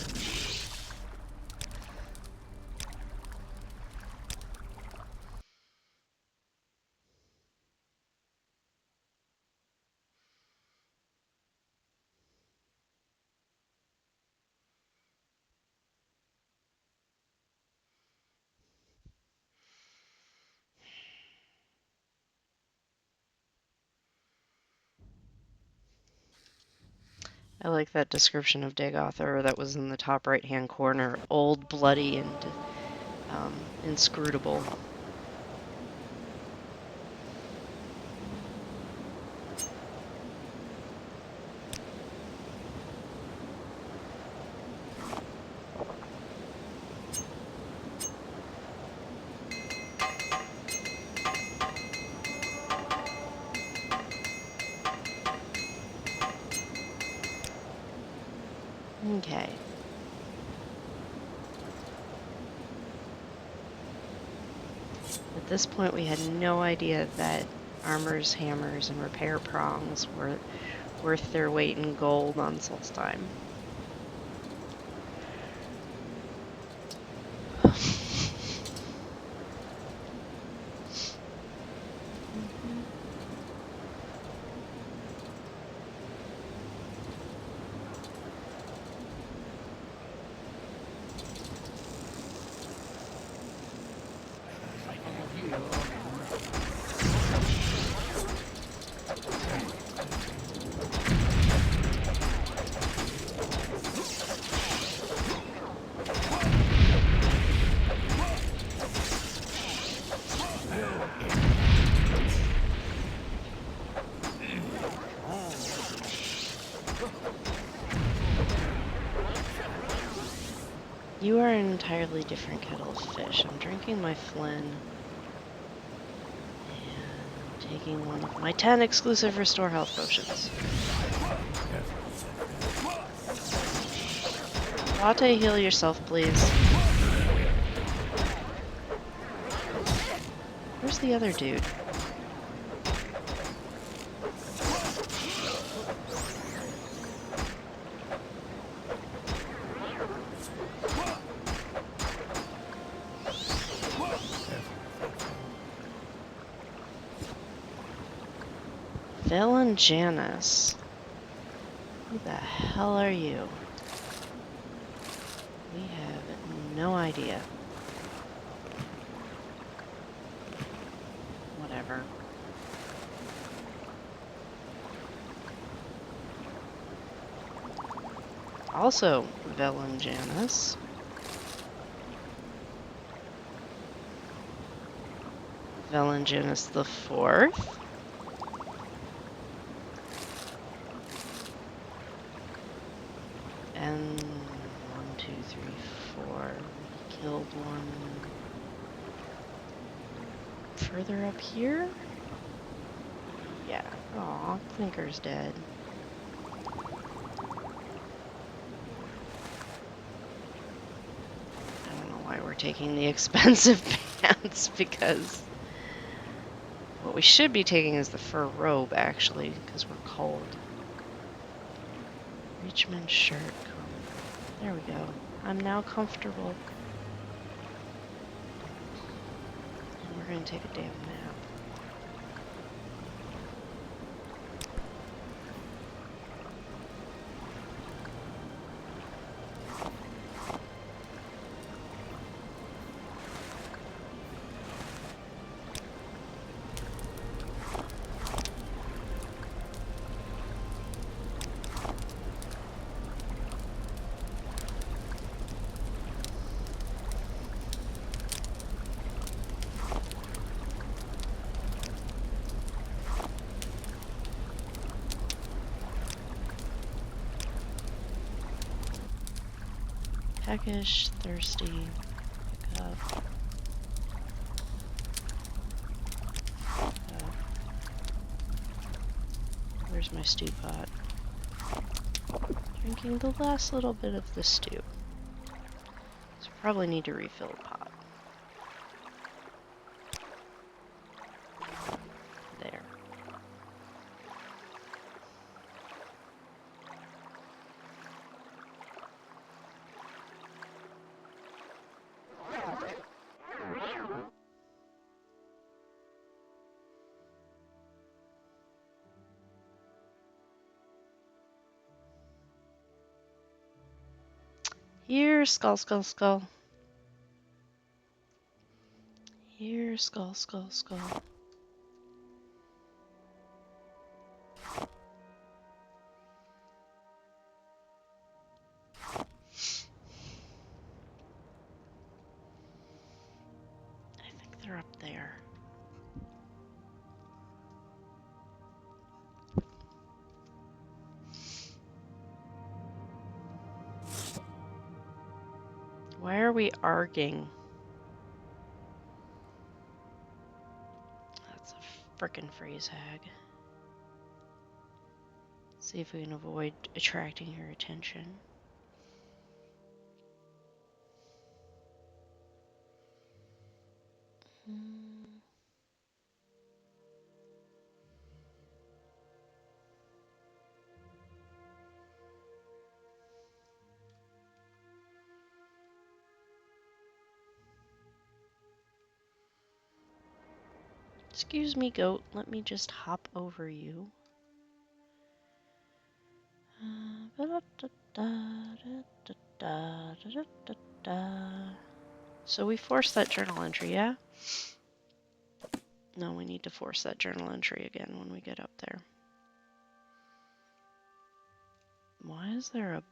I like that description of Dagothar that was in the top right-hand corner. Old, bloody, and inscrutable. Okay. At this point, we had no idea that armors, hammers, and repair prongs were worth their weight in gold on Solstheim. You are an entirely different kettle of fish. I'm drinking my Flynn and taking one of my 10 exclusive restore health potions. Latte, heal yourself, please. Where's the other dude? Janice. Who the hell are you? We have no idea. Whatever. Also, Janice. Janice the Fourth. And 1, 2, 3, 4. We killed one further up here? Yeah. Aw, Clinker's dead. I don't know why we're taking the expensive pants, because what we should be taking is the fur robe, actually, because we're cold. Richmond shirt. There we go. I'm now comfortable. And we're going to take a damn nap. Peckish, thirsty, pick up. Where's my stew pot? Drinking the last little bit of the stew. So probably need to refill the pot. There. Here, skull, skull, skull. Here, skull, skull, skull. I think they're up there. Why are we arguing? That's a frickin' freeze hag. See if we can avoid attracting her attention. Excuse me, goat. Let me just hop over you. So we forced that journal entry, yeah? No, we need to force that journal entry again when we get up there. Why is there a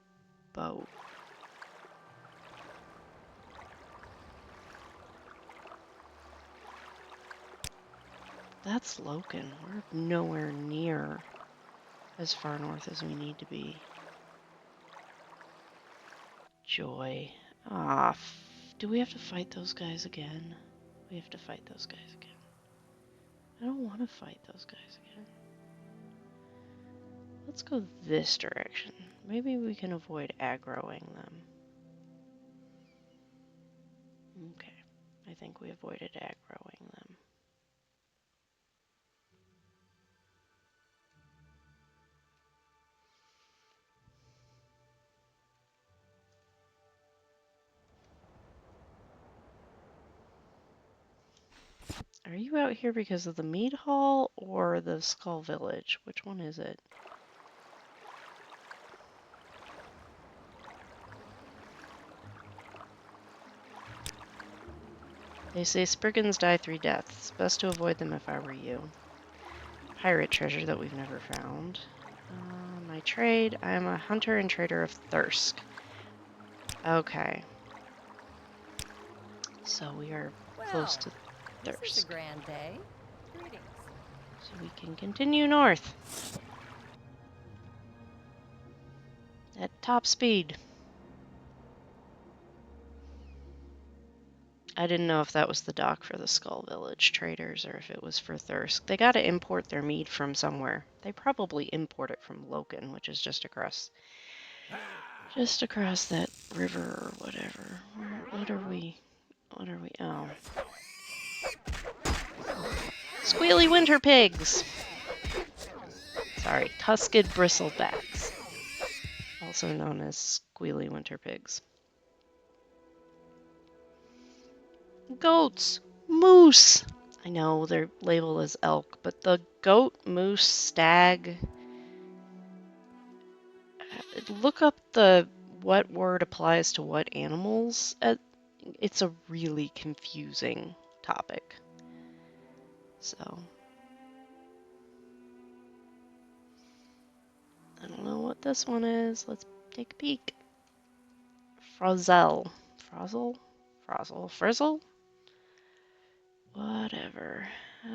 boat? That's Loken. We're nowhere near as far north as we need to be. Joy. Ah, do we have to fight those guys again? We have to fight those guys again. I don't want to fight those guys again. Let's go this direction. Maybe we can avoid aggroing them. Okay, I think we avoided aggroing them. Are you out here because of the mead hall or the Skull Village? Which one is it? They say Spriggans die 3 deaths. Best to avoid them if I were you. Pirate treasure that we've never found. My trade, I am a hunter and trader of Thirsk. Okay. So we are close to Thirsk. This is a grand day. Greetings. So we can continue north. At top speed. I didn't know if that was the dock for the Skull Village traders or if it was for Thirsk. They gotta import their mead from somewhere. They probably import it from Loken, which is just across that river or whatever. What are we? Oh. Squealy winter pigs! Sorry, tusked bristlebacks. Also known as squealy winter pigs. Goats! Moose! I know they're labeled as elk, but the goat, moose, stag... Look up what word applies to what animals. It's a really confusing topic. So... I don't know what this one is. Let's take a peek. Frozel. Frozel? Frizzle? Whatever.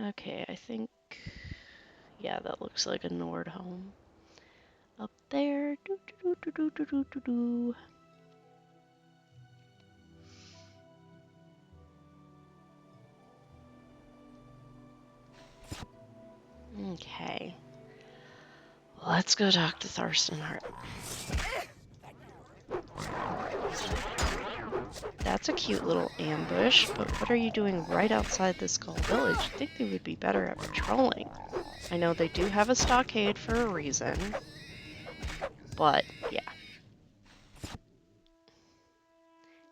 Okay, I think... Yeah, that looks like a Nord home. Up there. Okay. Let's go talk to Thorstenhart. That's a cute little ambush, but what are you doing right outside the Skull Village? I think they would be better at patrolling. I know they do have a stockade for a reason, but yeah.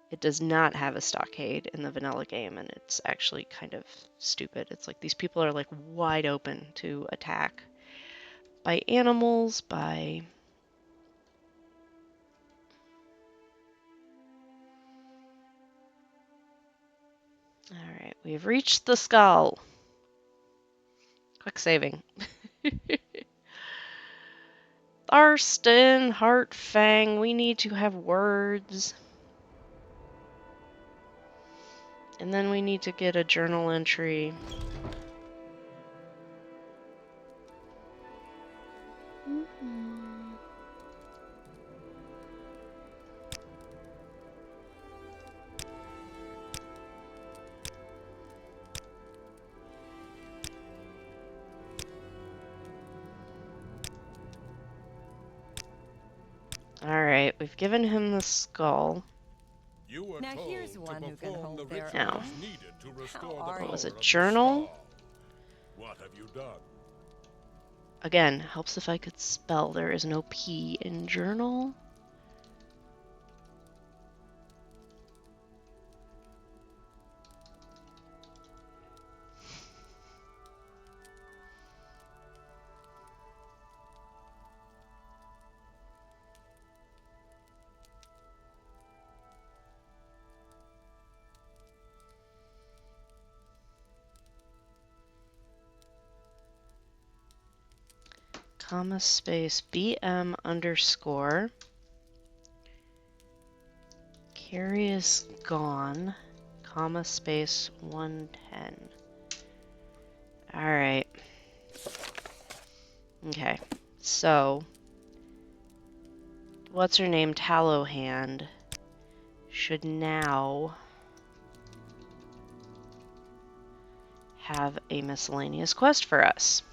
It does not have a stockade in the vanilla game, and it's actually kind of stupid. It's like these people are like wide open to attack by animals, by... Alright, we've reached the skull. Quick saving. Tharston, Heartfang, we need to have words. And then we need to get a journal entry. Alright, we've given him the skull. You were Now told here's one to who can perform the hold their rituals own. needed to restore the How are power you? Was it of the journal? skull. What have you done? Again, helps if I could spell. There is no P in journal. comma space BM underscore Curious Gone, comma space 110. Alright. Okay. So, what's her name? Tallowhand should now have a miscellaneous quest for us.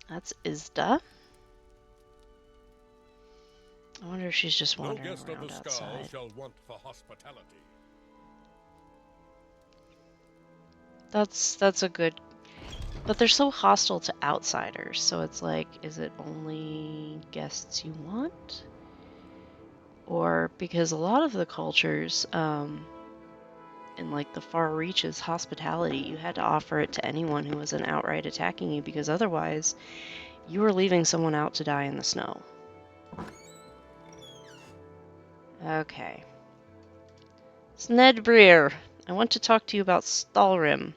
That's Isda. I wonder if she's just wandering No guest around of the skull outside. shall want for hospitality. That's a good... But they're so hostile to outsiders, so it's like, is it only guests you want? Or, because a lot of the cultures, in like the far reaches, hospitality, you had to offer it to anyone who wasn't outright attacking you, because otherwise, you were leaving someone out to die in the snow. Okay. Snedbreer, I want to talk to you about Stalrim.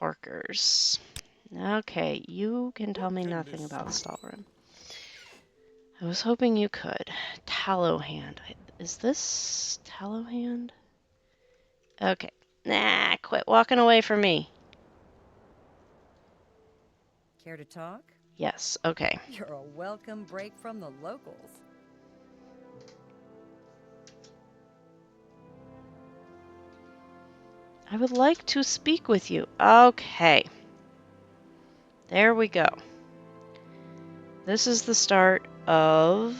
Horkers. Okay, you can tell me nothing about Stalrim. I was hoping you could. Tallowhand. Is this Tallowhand? Okay. Nah, quit walking away from me. Care to talk? Yes, okay. You're a welcome break from the locals. I would like to speak with you. Okay. There we go. This is the start of...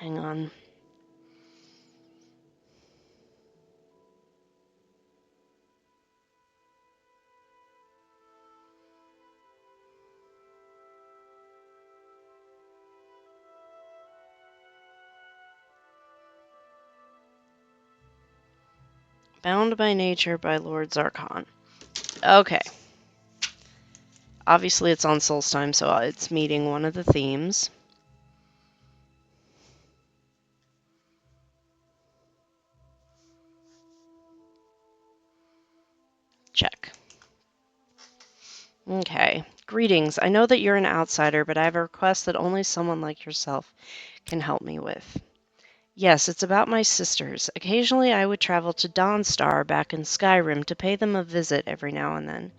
Hang on. Bound by Nature by Lord Zarkon. Okay. Obviously it's on Solstheim, so it's meeting one of the themes. Check. Okay. Greetings. I know that you're an outsider, but I have a request that only someone like yourself can help me with. Yes, it's about my sisters. Occasionally I would travel to Dawnstar back in Skyrim to pay them a visit every now and then.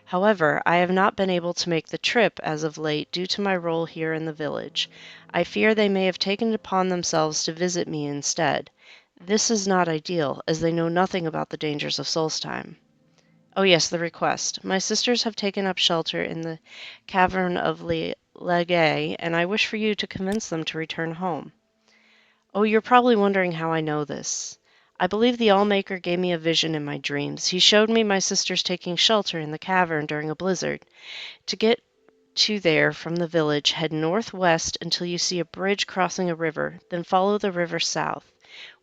However, I have not been able to make the trip as of late due to my role here in the village. I fear they may have taken it upon themselves to visit me instead. This is not ideal, as they know nothing about the dangers of Solstheim. Oh yes, the request. My sisters have taken up shelter in the cavern of Legay, and I wish for you to convince them to return home. Oh, you're probably wondering how I know this. I believe the Allmaker gave me a vision in my dreams. He showed me my sisters taking shelter in the cavern during a blizzard. To get to there from the village, head northwest until you see a bridge crossing a river, then follow the river south.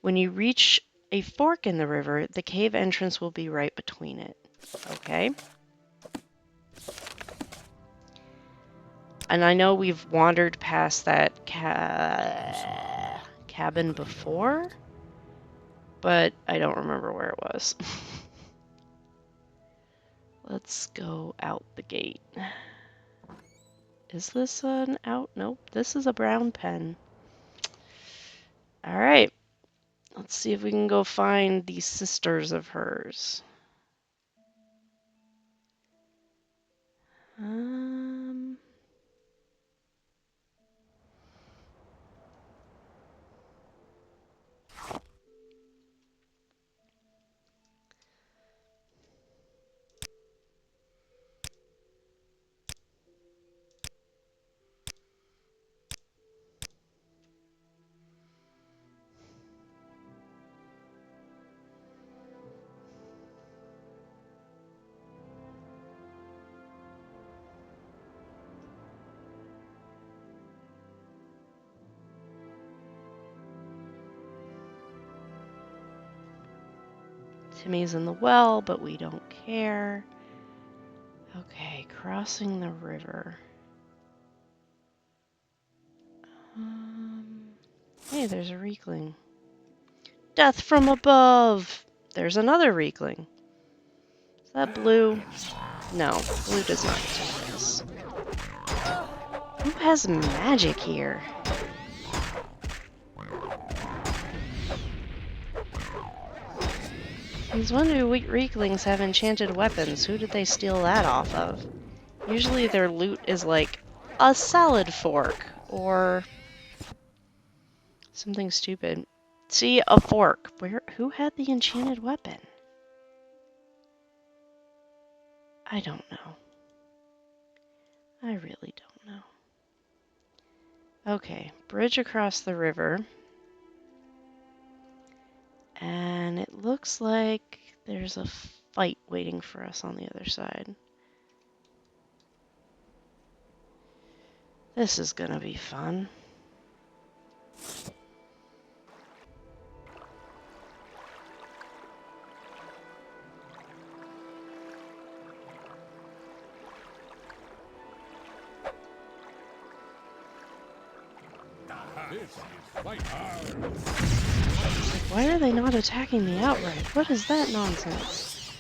When you reach a fork in the river, the cave entrance will be right between it. Okay? And I know we've wandered past that cabin before, but I don't remember where it was. Let's go out the gate. Is this an out? Nope, this is a brown pen. Alright, let's see if we can go find these sisters of hers. Um... Timmy's in the well, but we don't care. Okay, crossing the river. Hey, there's a Reekling. Death from above! There's another Reekling. Is that blue? No, blue does not attack us. Who has magic here? These wonder Reeklings have enchanted weapons. Who did they steal that off of? Usually their loot is like a salad fork or something stupid. See, a fork. Who had the enchanted weapon? I don't know. I really don't know. Okay, bridge across the river. And it looks like there's a fight waiting for us on the other side. This is gonna be fun. Why are they not attacking me outright? What is that nonsense?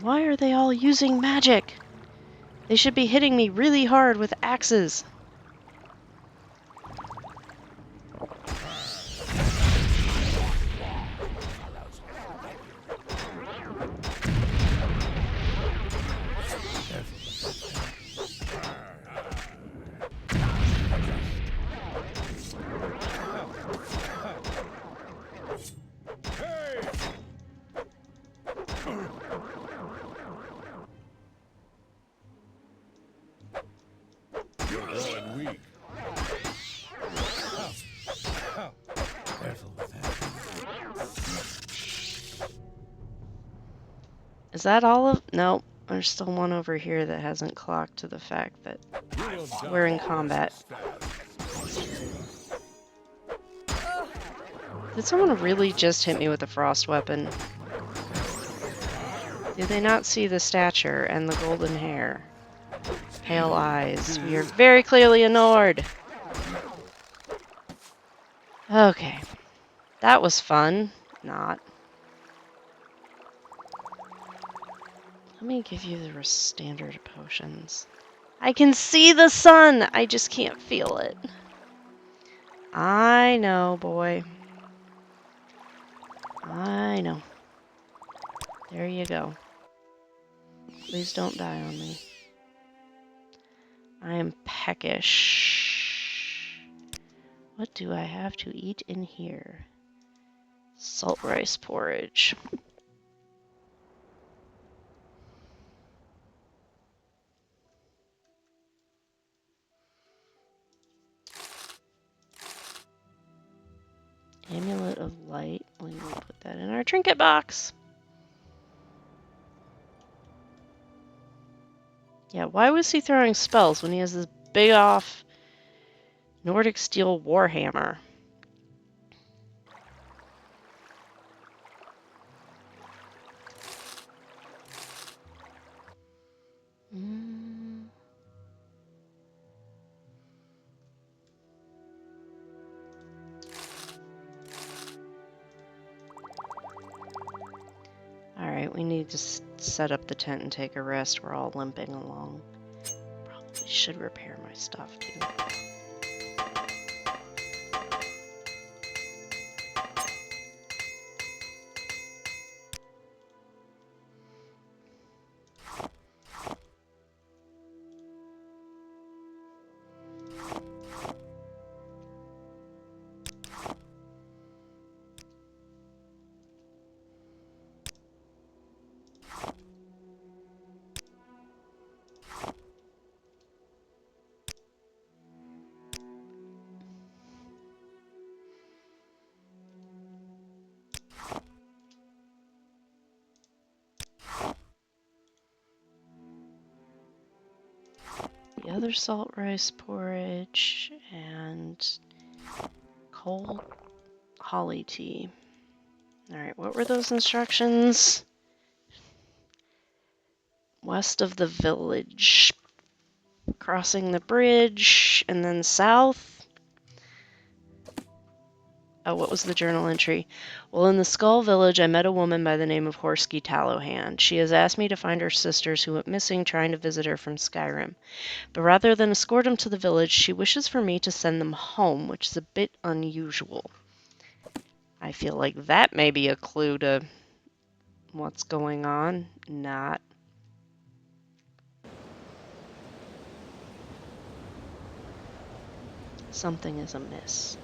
Why are they all using magic? They should be hitting me really hard with axes. Is that all of... No, there's still one over here that hasn't clocked to the fact that we're in combat. Did someone really just hit me with a frost weapon? Did they not see the stature and the golden hair? Pale eyes. We are very clearly a Nord. Okay. That was fun. Not. Let me give you the standard potions. I can see the sun! I just can't feel it. I know, boy. I know. There you go. Please don't die on me. I am peckish. What do I have to eat in here? Salt rice porridge. Amulet of Light. We will put that in our trinket box. Yeah, why was he throwing spells when he has this big off Nordic steel warhammer? Alright, we need to set up the tent and take a rest. We're all limping along. Probably should repair my stuff, too. The other salt rice porridge and cold Holly tea. Alright, what were those instructions? West of the village. Crossing the bridge, and then south. Oh, what was the journal entry? Well, in the Skull Village, I met a woman by the name of Horsky Tallowhand. She has asked me to find her sisters who went missing trying to visit her from Skyrim. But rather than escort them to the village, she wishes for me to send them home, which is a bit unusual. I feel like that may be a clue to what's going on. Not. Something is amiss.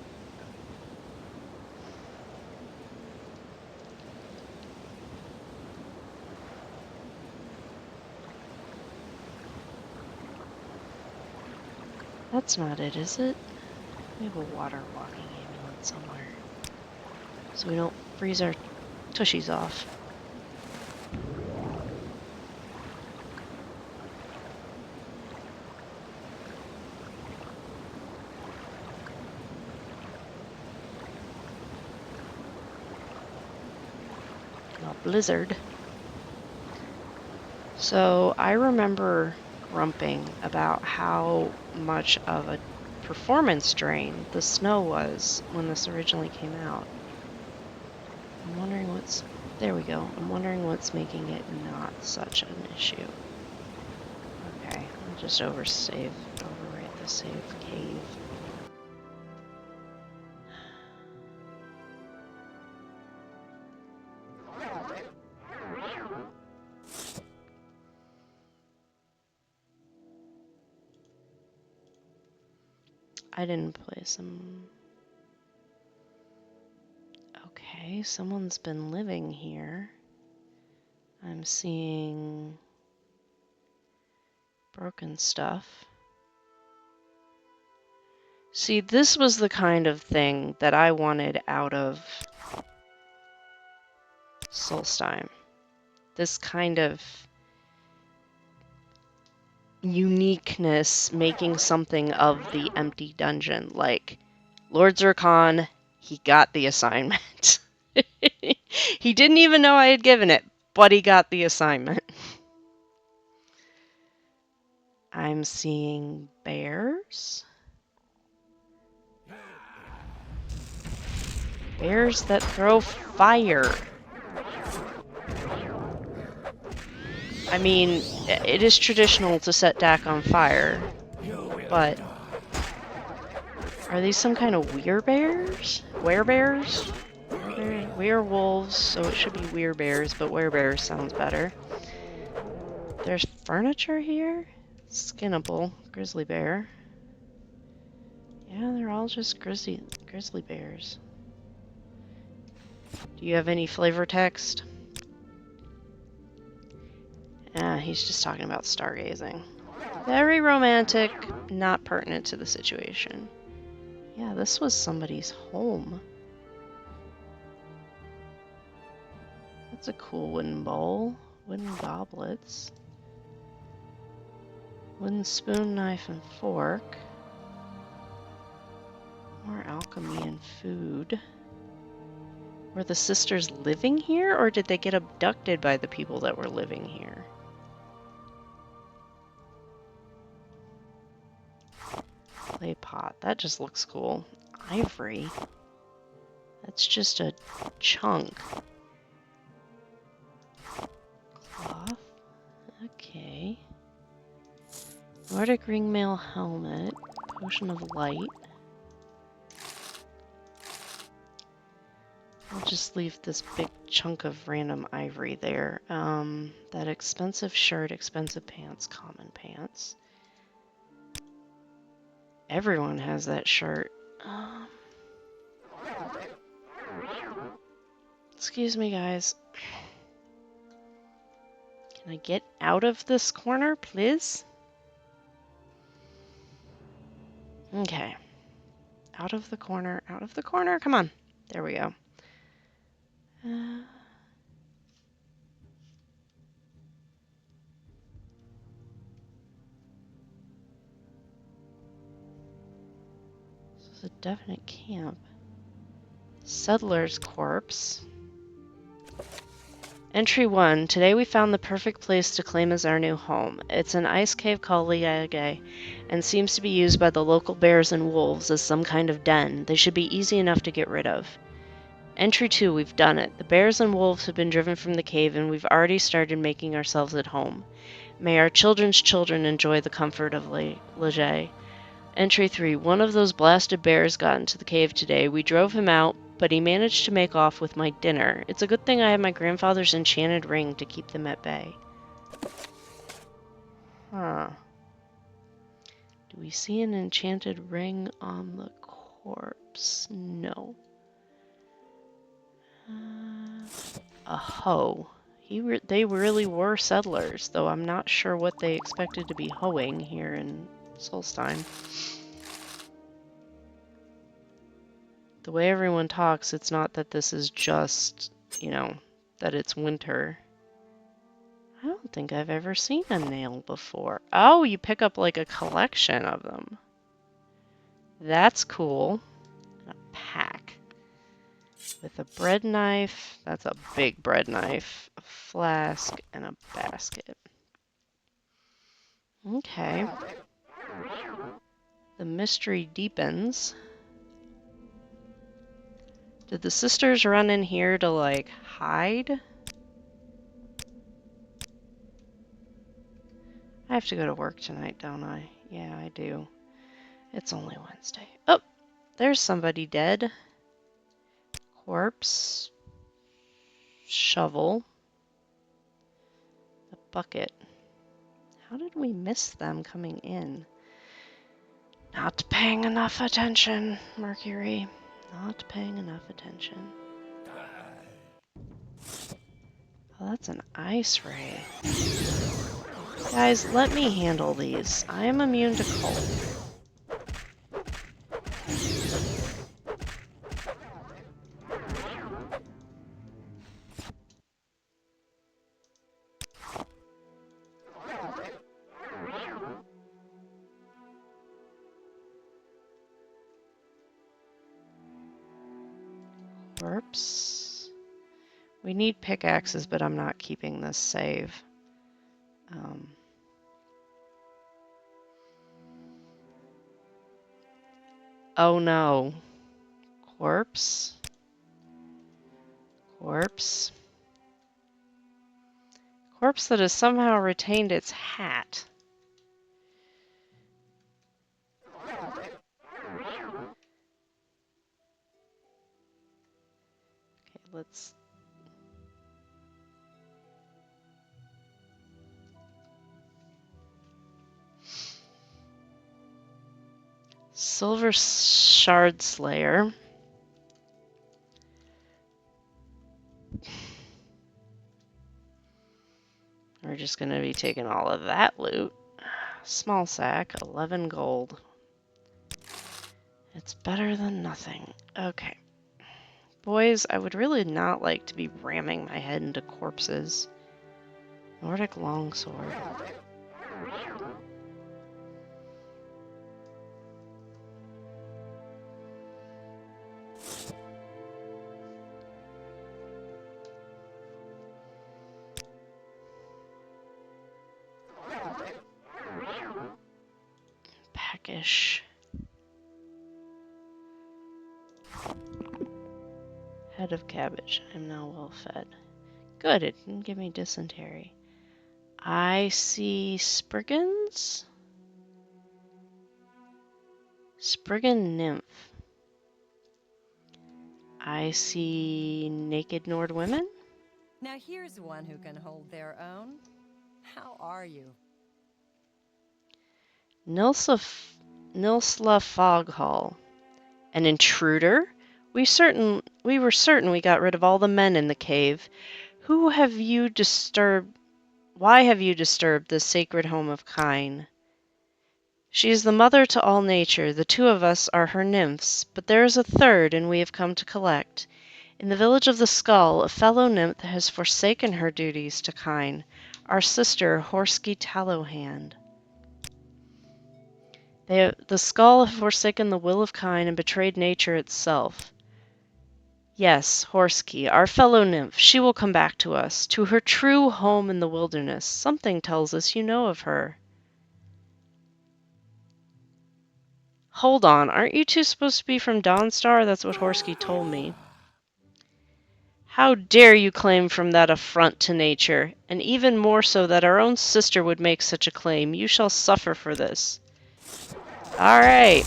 That's not it, is it? We have a water walking ambulance somewhere. So we don't freeze our tushies off. A blizzard. So I remember grumping about how much of a performance drain the snow was when this originally came out. I'm wondering what's... There we go. I'm wondering what's making it not such an issue. Okay, I'll just overwrite the save cave. I didn't place them. Okay, someone's been living here. I'm seeing broken stuff. See, this was the kind of thing that I wanted out of Solstheim. This kind of uniqueness, making something of the empty dungeon. Like, Lord Zircon, he got the assignment. He didn't even know I had given it, but he got the assignment. I'm seeing bears. Bears that throw fire. I mean, it is traditional to set Dak on fire, but are these some kind of werebears? Werebears? Werewolves, so it should be werebears, but werebears sounds better. There's furniture here? Skinnable. Grizzly bear. Yeah, they're all just grizzly bears. Do you have any flavor text? He's just talking about stargazing. Very romantic, not pertinent to the situation. Yeah, this was somebody's home. That's a cool wooden bowl. Wooden goblets. Wooden spoon, knife, and fork. More alchemy and food. Were the sisters living here, or did they get abducted by the people that were living here? Clay pot. That just looks cool. Ivory. That's just a chunk. Cloth. Okay. Nordic ringmail helmet. Potion of light. I'll just leave this big chunk of random ivory there. That expensive shirt, expensive pants, common pants. Everyone has that shirt. Excuse me, guys. Can I get out of this corner, please? Okay. Out of the corner, out of the corner. Come on. There we go. This is a definite camp. Settler's corpse. Entry 1. Today we found the perfect place to claim as our new home. It's an ice cave called Liage, and seems to be used by the local bears and wolves as some kind of den. They should be easy enough to get rid of. Entry 2. We've done it. The bears and wolves have been driven from the cave, and we've already started making ourselves at home. May our children's children enjoy the comfort of Liage. Entry 3. One of those blasted bears got into the cave today. We drove him out, but he managed to make off with my dinner. It's a good thing I have my grandfather's enchanted ring to keep them at bay. Huh. Do we see an enchanted ring on the corpse? No. A hoe. They really were settlers, though I'm not sure what they expected to be hoeing here in Solstheim. The way everyone talks, it's not that this is just, that it's winter. I don't think I've ever seen a nail before. Oh, you pick up like a collection of them. That's cool. And a pack. With a bread knife. That's a big bread knife. A flask and a basket. Okay. The mystery deepens. Did the sisters run in here to, like, hide? I have to go to work tonight, don't I? Yeah, I do. It's only Wednesday. Oh, there's somebody dead. Corpse. Shovel. A bucket. How did we miss them coming in? Not paying enough attention, Mercury. Not paying enough attention. Oh, that's an ice ray. Guys, let me handle these. I am immune to cold. Corpse. We need pickaxes, but I'm not keeping this save. Oh no. Corpse. Corpse. Corpse that has somehow retained its hat. Okay, let's... Silver Shard Slayer. We're just going to be taking all of that loot. Small sack, 11 gold. It's better than nothing. Okay. Boys, I would really not like to be ramming my head into corpses. Nordic longsword. Packish. Head of cabbage. I'm now well fed. Good, it didn't give me dysentery. I see Spriggans? Spriggan nymph. I see naked Nord women. Now here's one who can hold their own. How are you? Nilsla Foghall. An intruder? We were certain we got rid of all the men in the cave. Who have you disturbed? Why have you disturbed the sacred home of Kine? She is the mother to all nature. The two of us are her nymphs, but there is a third, and we have come to collect. In the village of the Skull, a fellow nymph has forsaken her duties to Kine, our sister Horsky Tallowhand. The Skull have forsaken the will of Kine and betrayed nature itself. Yes, Horsky, our fellow nymph. She will come back to us, to her true home in the wilderness. Something tells us you know of her. Hold on, aren't you two supposed to be from Dawnstar? That's what Horsky told me. How dare you claim from that affront to nature, and even more so that our own sister would make such a claim. You shall suffer for this. Alright.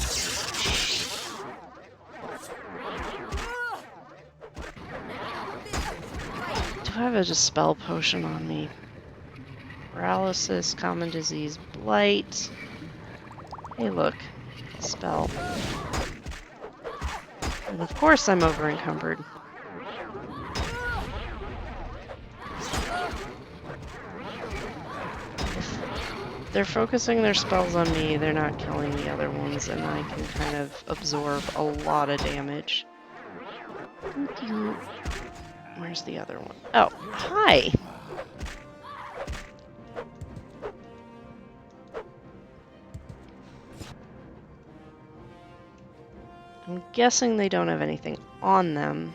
Do I have a dispel potion on me? Paralysis, common disease, blight. Hey look, spell. And of course I'm over encumbered. If they're focusing their spells on me, they're not killing the other ones, and I can kind of absorb a lot of damage. Where's the other one? Oh, hi! I'm guessing they don't have anything on them.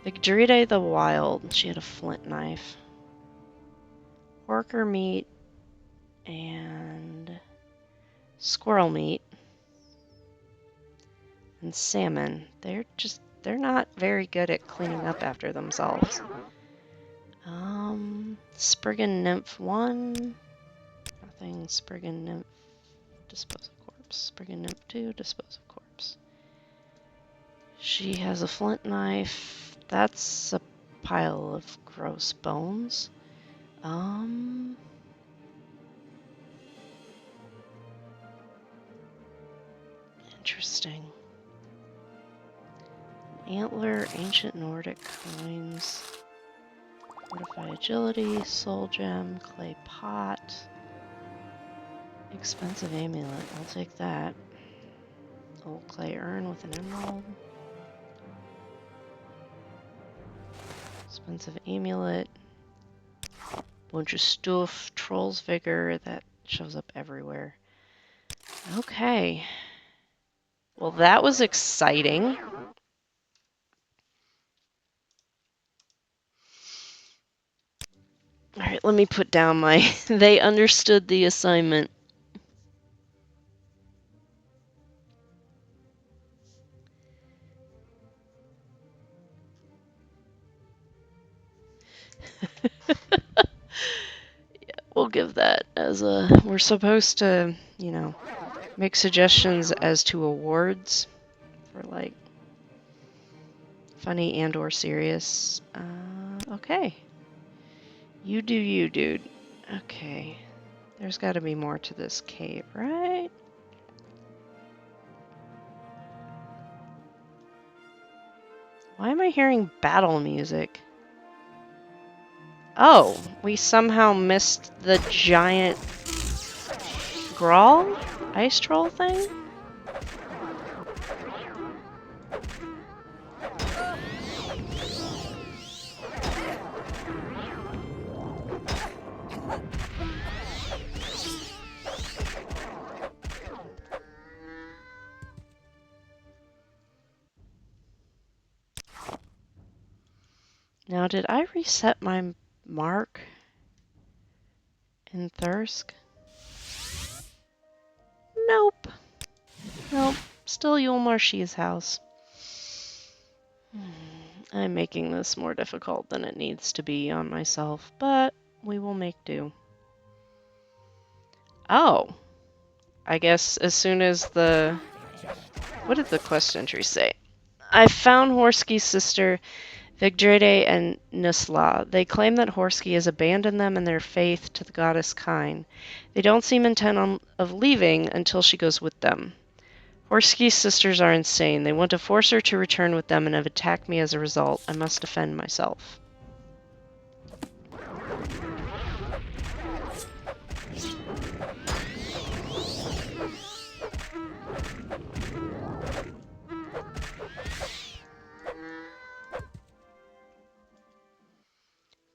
Vigdride the Wild. She had a flint knife. Porker meat and squirrel meat and salmon. They're not very good at cleaning up after themselves. Spriggan Nymph 1. Nothing. Spriggan Nymph. Dispose of corpse. Spriggan Nymph 2. Dispose of corpse. She has a flint knife. That's a pile of gross bones. Interesting. Antler, ancient Nordic coins. Fortify agility, soul gem, clay pot. Expensive amulet, I'll take that. Old clay urn with an emerald. Expensive amulet. Bunch of stuff, troll's vigor, that shows up everywhere. Okay. Well, that was exciting. Alright, let me put down my... They understood the assignment. We'll give that as a... We're supposed to, you know, make suggestions as to awards for, like, funny and or serious. Okay. You do you, dude. Okay. There's got to be more to this cave, right? Why am I hearing battle music? Oh, we somehow missed the giant Grawl? Ice troll thing? Now, did I reset my mark in Thirsk? Nope. Nope. Still Yulmarshi's house. I'm making this more difficult than it needs to be on myself, but we will make do. Oh. I guess as soon as the... What did the quest entry say? I found Horsky's sister, Vigdride and Nusla. They claim that Horsky has abandoned them and their faith to the goddess Kine. They don't seem intent of leaving until she goes with them. Horsky's sisters are insane. They want to force her to return with them and have attacked me as a result. I must defend myself.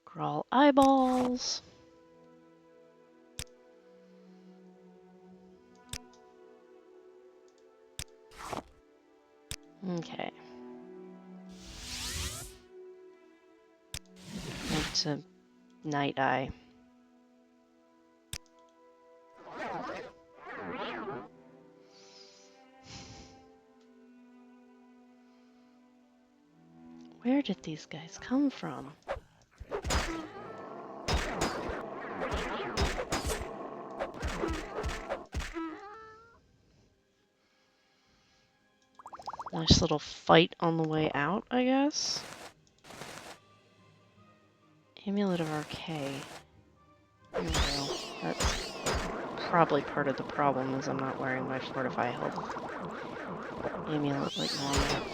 Crawl eyeballs. Okay. to Night Eye. Where did these guys come from? Nice little fight on the way out, I guess. Amulet of Archay. Here we go. That's probably part of the problem, is I'm not wearing my Fortify Health amulet like normal.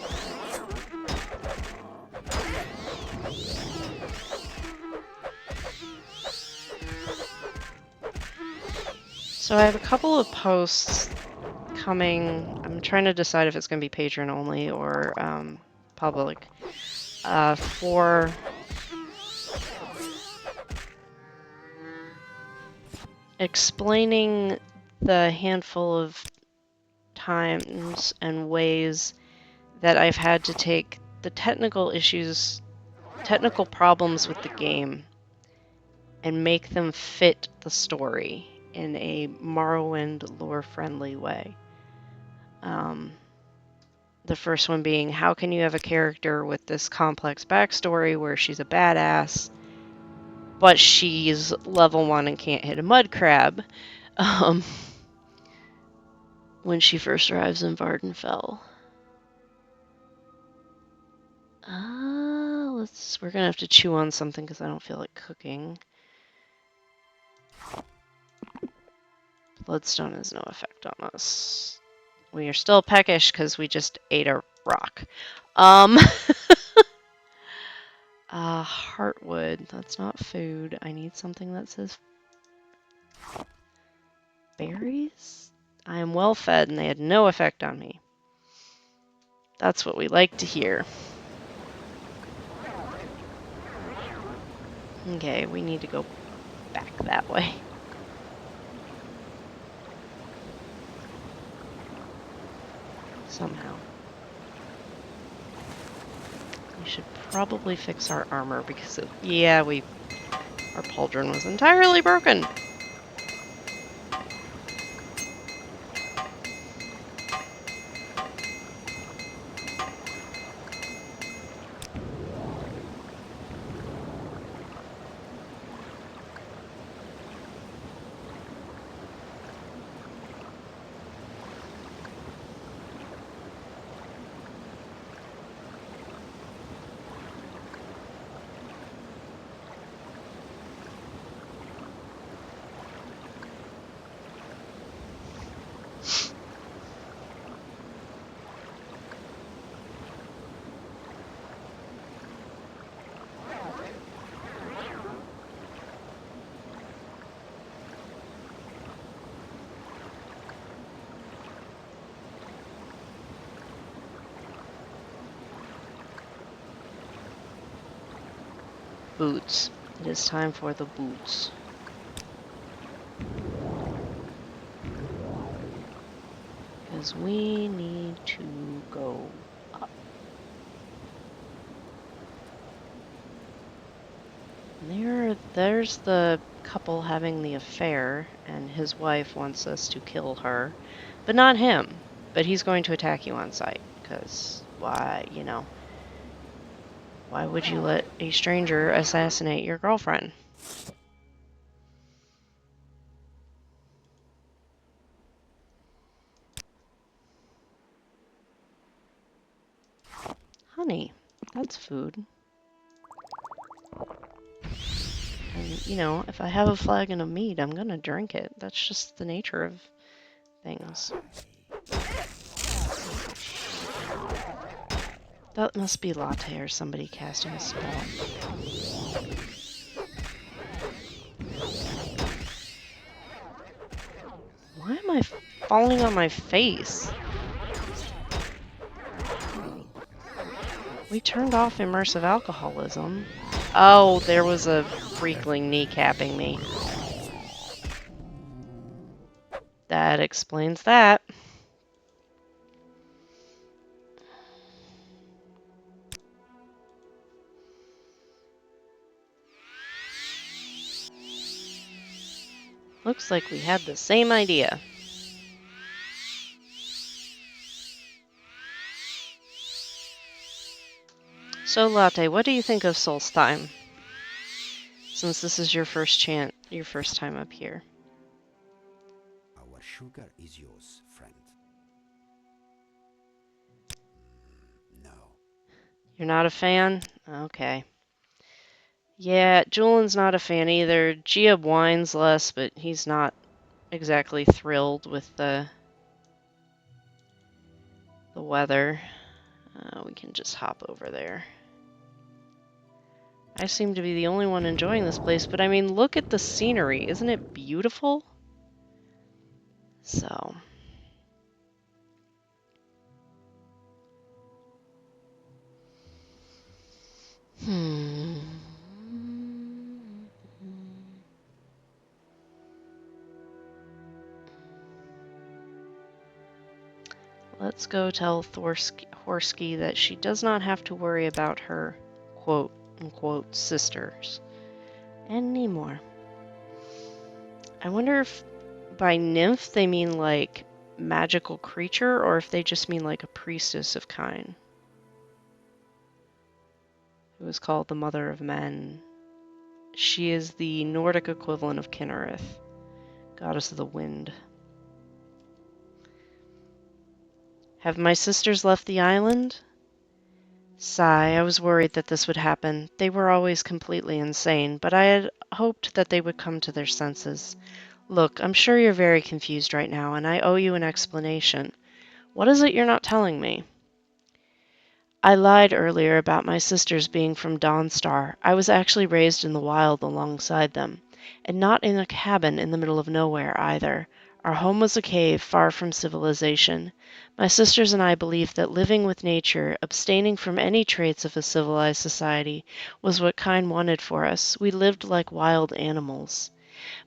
So I have a couple of posts coming. I'm trying to decide if it's going to be patron only or public for explaining the handful of times and ways that I've had to take the technical problems with the game and make them fit the story in a Morrowind lore-friendly way. The first one being, how can you have a character with this complex backstory where she's a badass, but she's level 1 and can't hit a mud crab when she first arrives in Vardenfell? We're gonna have to chew on something because I don't feel like cooking. Bloodstone has no effect on us. We are still peckish because we just ate a rock. Heartwood. That's not food. I need something that says berries? I am well fed and they had no effect on me. That's what we like to hear. Okay, we need to go back that way. Somehow. We should probably fix our armor because, our pauldron was entirely broken. Boots. It is time for the boots. Because we need to go up. There's the couple having the affair, and his wife wants us to kill her. But not him. But he's going to attack you on sight. Because, why, why would you let a stranger assassinate your girlfriend? Honey. That's food. And, if I have a flagon of mead, I'm gonna drink it. That's just the nature of things. That must be Latte or somebody casting a spell. Why am I falling on my face? We turned off immersive alcoholism. Oh, there was a freakling kneecapping me. That explains that. Looks like we had the same idea. So, Latte, what do you think of Solstheim? Since this is your first time up here. Our sugar is yours, friend. No. You're not a fan? Okay. Yeah, Julian's not a fan either. Jiub whines less, but he's not exactly thrilled with the weather. We can just hop over there. I seem to be the only one enjoying this place, but I mean, look at the scenery. Isn't it beautiful? So... Let's go tell Horsky that she does not have to worry about her quote-unquote sisters anymore. I wonder if by nymph they mean like magical creature or if they just mean like a priestess of Kine, who is called the Mother of Men. She is the Nordic equivalent of Kinnereth, goddess of the wind. Have my sisters left the island? Sigh, I was worried that this would happen. They were always completely insane, but I had hoped that they would come to their senses. Look, I'm sure you're very confused right now, and I owe you an explanation. What is it you're not telling me? I lied earlier about my sisters being from Dawnstar. I was actually raised in the wild alongside them, and not in a cabin in the middle of nowhere either. Our home was a cave far from civilization. My sisters and I believed that living with nature, abstaining from any traits of a civilized society, was what Kine wanted for us. We lived like wild animals.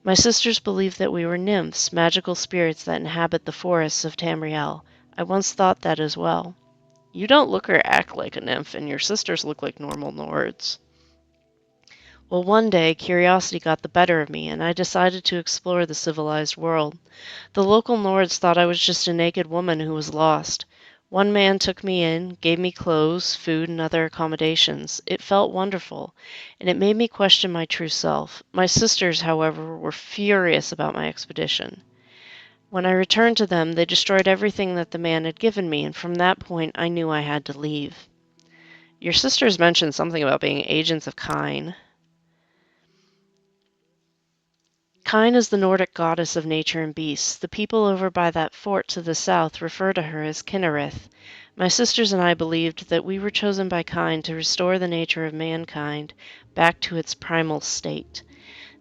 My sisters believed that we were nymphs, magical spirits that inhabit the forests of Tamriel. I once thought that as well. You don't look or act like a nymph, and your sisters look like normal Nords. Well, one day, curiosity got the better of me, and I decided to explore the civilized world. The local Nords thought I was just a naked woman who was lost. One man took me in, gave me clothes, food, and other accommodations. It felt wonderful, and it made me question my true self. My sisters, however, were furious about my expedition. When I returned to them, they destroyed everything that the man had given me, and from that point I knew I had to leave. Your sisters mentioned something about being agents of Kine. Kine is the Nordic goddess of nature and beasts. The people over by that fort to the south refer to her as Kinnereth. My sisters and I believed that we were chosen by Kine to restore the nature of mankind back to its primal state,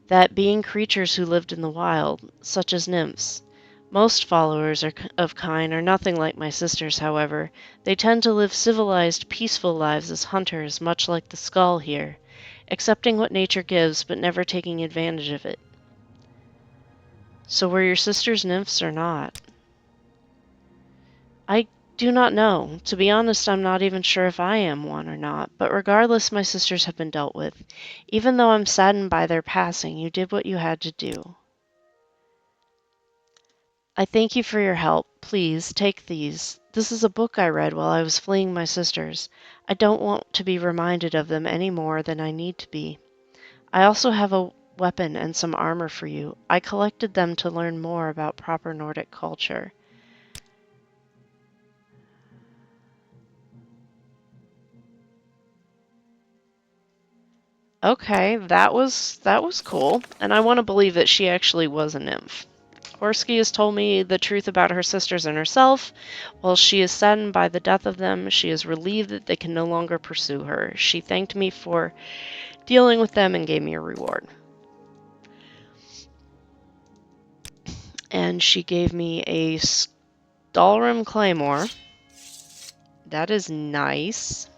that being creatures who lived in the wild, such as nymphs. Most followers of Kine are nothing like my sisters, however. They tend to live civilized, peaceful lives as hunters, much like the Skull here, accepting what nature gives but never taking advantage of it. So were your sisters nymphs or not? I do not know. To be honest, I'm not even sure if I am one or not, but regardless, my sisters have been dealt with. Even though I'm saddened by their passing, you did what you had to do. I thank you for your help. Please, take these. This is a book I read while I was fleeing my sisters. I don't want to be reminded of them any more than I need to be. I also have a weapon and some armor for you. I collected them to learn more about proper Nordic culture. Okay, that was cool, and I want to believe that she actually was a nymph. Horsky has told me the truth about her sisters and herself. While she is saddened by the death of them, she is relieved that they can no longer pursue her. She thanked me for dealing with them and gave me a reward. And she gave me a Stalrim Claymore. That is nice.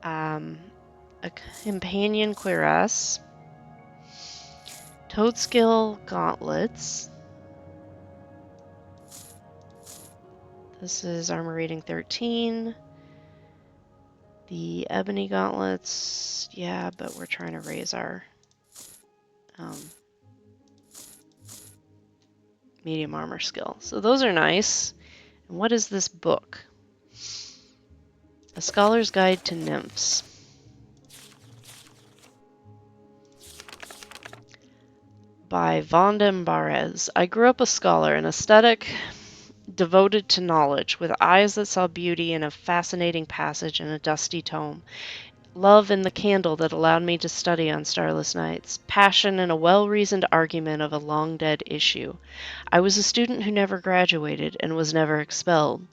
A companion cuirass. Toadskill gauntlets. This is armor rating 13. The ebony gauntlets, yeah, but we're trying to raise our medium armor skill. So those are nice. And what is this book? A Scholar's Guide to Nymphs. By Vondem Barez. I grew up a scholar, an aesthetic devoted to knowledge, with eyes that saw beauty in a fascinating passage in a dusty tome, love in the candle that allowed me to study on starless nights, passion in a well-reasoned argument of a long-dead issue. I was a student who never graduated and was never expelled.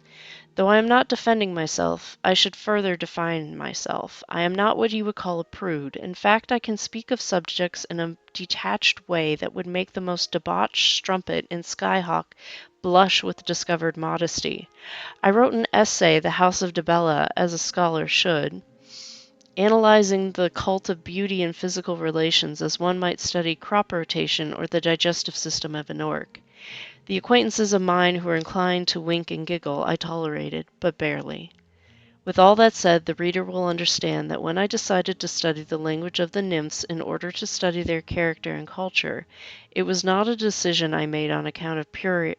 Though I am not defending myself, I should further define myself. I am not what you would call a prude. In fact, I can speak of subjects in a detached way that would make the most debauched strumpet in Skyhawk blush with discovered modesty. I wrote an essay, The House of Debella, as a scholar should, analyzing the cult of beauty in physical relations as one might study crop rotation or the digestive system of an orc. The acquaintances of mine who were inclined to wink and giggle I tolerated, but barely. With all that said, the reader will understand that when I decided to study the language of the nymphs in order to study their character and culture, it was not a decision I made on account of prurient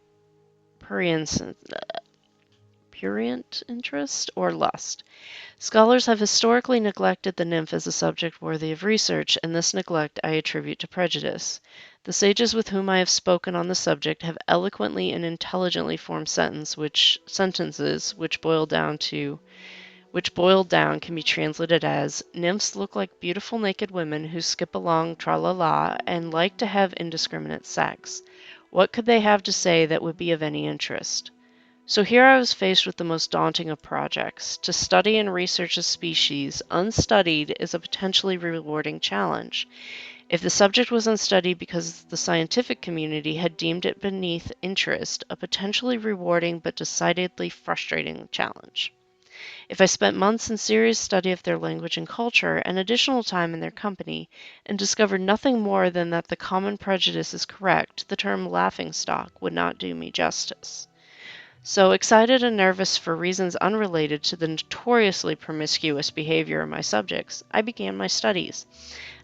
interest or lust. Scholars have historically neglected the nymph as a subject worthy of research, and this neglect I attribute to prejudice. The sages with whom I have spoken on the subject have eloquently and intelligently formed sentences which boiled down can be translated as, nymphs look like beautiful naked women who skip along tra-la-la and like to have indiscriminate sex. What could they have to say that would be of any interest? So here I was faced with the most daunting of projects. To study and research a species unstudied is a potentially rewarding challenge. If the subject was unstudied because the scientific community had deemed it beneath interest, a potentially rewarding but decidedly frustrating challenge. If I spent months in serious study of their language and culture and additional time in their company and discovered nothing more than that the common prejudice is correct, the term laughingstock would not do me justice. So, excited and nervous for reasons unrelated to the notoriously promiscuous behavior of my subjects, I began my studies.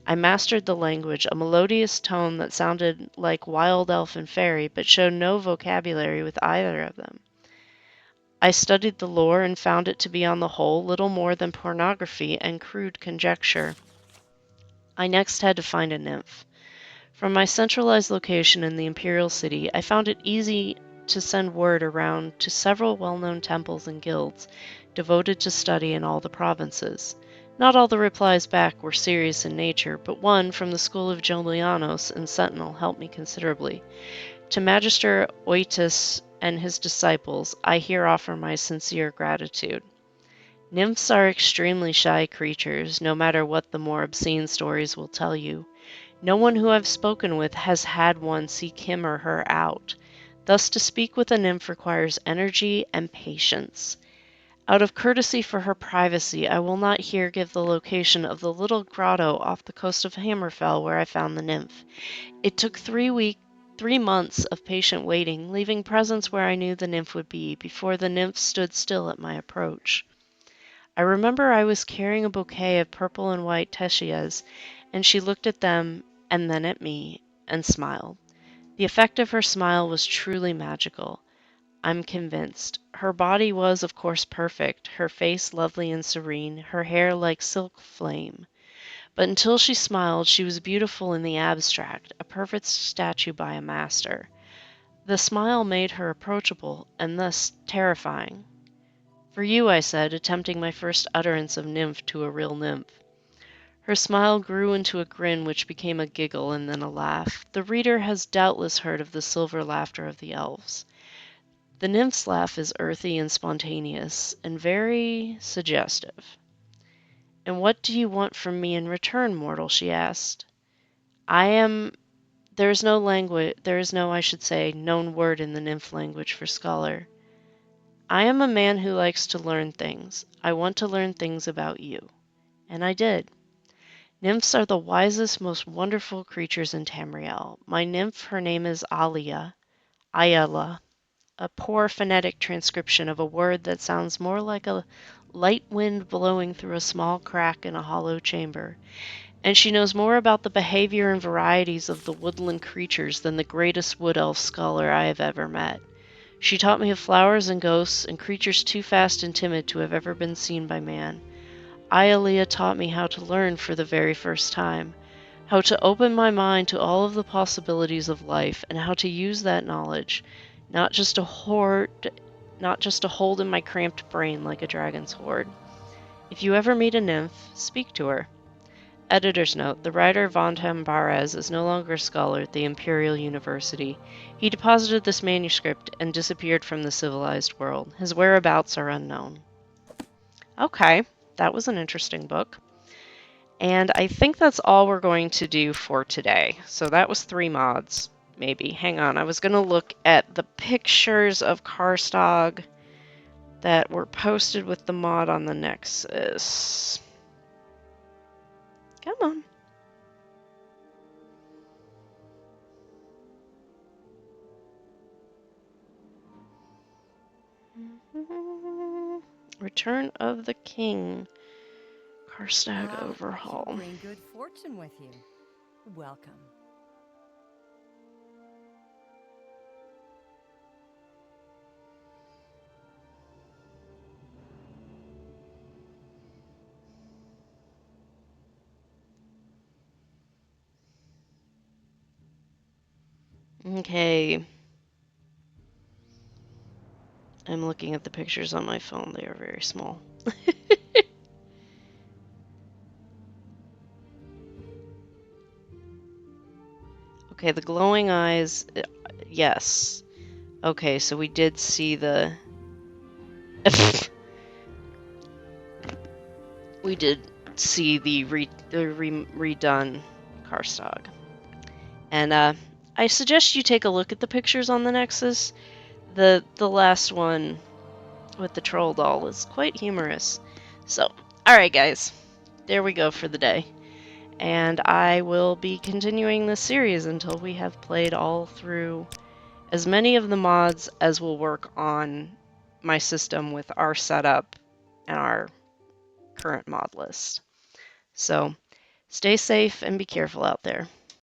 I mastered the language, a melodious tone that sounded like wild elf and fairy, but showed no vocabulary with either of them. I studied the lore and found it to be on the whole little more than pornography and crude conjecture. I next had to find a nymph. From my centralized location in the Imperial City, I found it easy to send word around to several well-known temples and guilds devoted to study in all the provinces. Not all the replies back were serious in nature, but one from the school of Julianos and Sentinel helped me considerably. To Magister Oitis and his disciples, I here offer my sincere gratitude. Nymphs are extremely shy creatures, no matter what the more obscene stories will tell you. No one who I've spoken with has had one seek him or her out. Thus, to speak with a nymph requires energy and patience. Out of courtesy for her privacy, I will not here give the location of the little grotto off the coast of Hammerfell where I found the nymph. It took 3 months of patient waiting, leaving presents where I knew the nymph would be, before the nymph stood still at my approach. I remember I was carrying a bouquet of purple and white teschias, and she looked at them and then at me, and smiled. The effect of her smile was truly magical. I'm convinced. Her body was, of course, perfect, her face lovely and serene, her hair like silk flame. But until she smiled, she was beautiful in the abstract, a perfect statue by a master. The smile made her approachable, and thus terrifying. For you, I said, attempting my first utterance of nymph to a real nymph. Her smile grew into a grin which became a giggle and then a laugh. The reader has doubtless heard of the silver laughter of the elves. The nymph's laugh is earthy and spontaneous, and very suggestive. "And what do you want from me in return, mortal?" she asked. There is no, I should say, known word in the nymph language for scholar. I am a man who likes to learn things. I want to learn things about you. And I did. Nymphs are the wisest, most wonderful creatures in Tamriel. My nymph, her name is Ayala, a poor phonetic transcription of a word that sounds more like a light wind blowing through a small crack in a hollow chamber. And she knows more about the behavior and varieties of the woodland creatures than the greatest wood elf scholar I have ever met. She taught me of flowers and ghosts and creatures too fast and timid to have ever been seen by man. Aialia taught me how to learn for the very first time, how to open my mind to all of the possibilities of life, and how to use that knowledge, not just to hold in my cramped brain like a dragon's hoard. If you ever meet a nymph, speak to her. Editor's note: the writer Vontam Barez is no longer a scholar at the Imperial University. He deposited this manuscript and disappeared from the civilized world. His whereabouts are unknown. Okay, that was an interesting book. And I think that's all we're going to do for today. So that was 3 mods, maybe. Hang on, I was going to look at the pictures of Karstaag that were posted with the mod on the Nexus. Come on. Return of the King. Karstaag overhaul. You bring good fortune with you. Welcome. Okay. I'm looking at the pictures on my phone. They are very small. Okay, the glowing eyes, yes. Okay, so we did see the... we did see the redone Karstaag. And I suggest you take a look at the pictures on the Nexus. The last one with the troll doll is quite humorous. So, alright guys, there we go for the day. And I will be continuing this series until we have played all through as many of the mods as will work on my system with our setup and our current mod list. So, stay safe and be careful out there.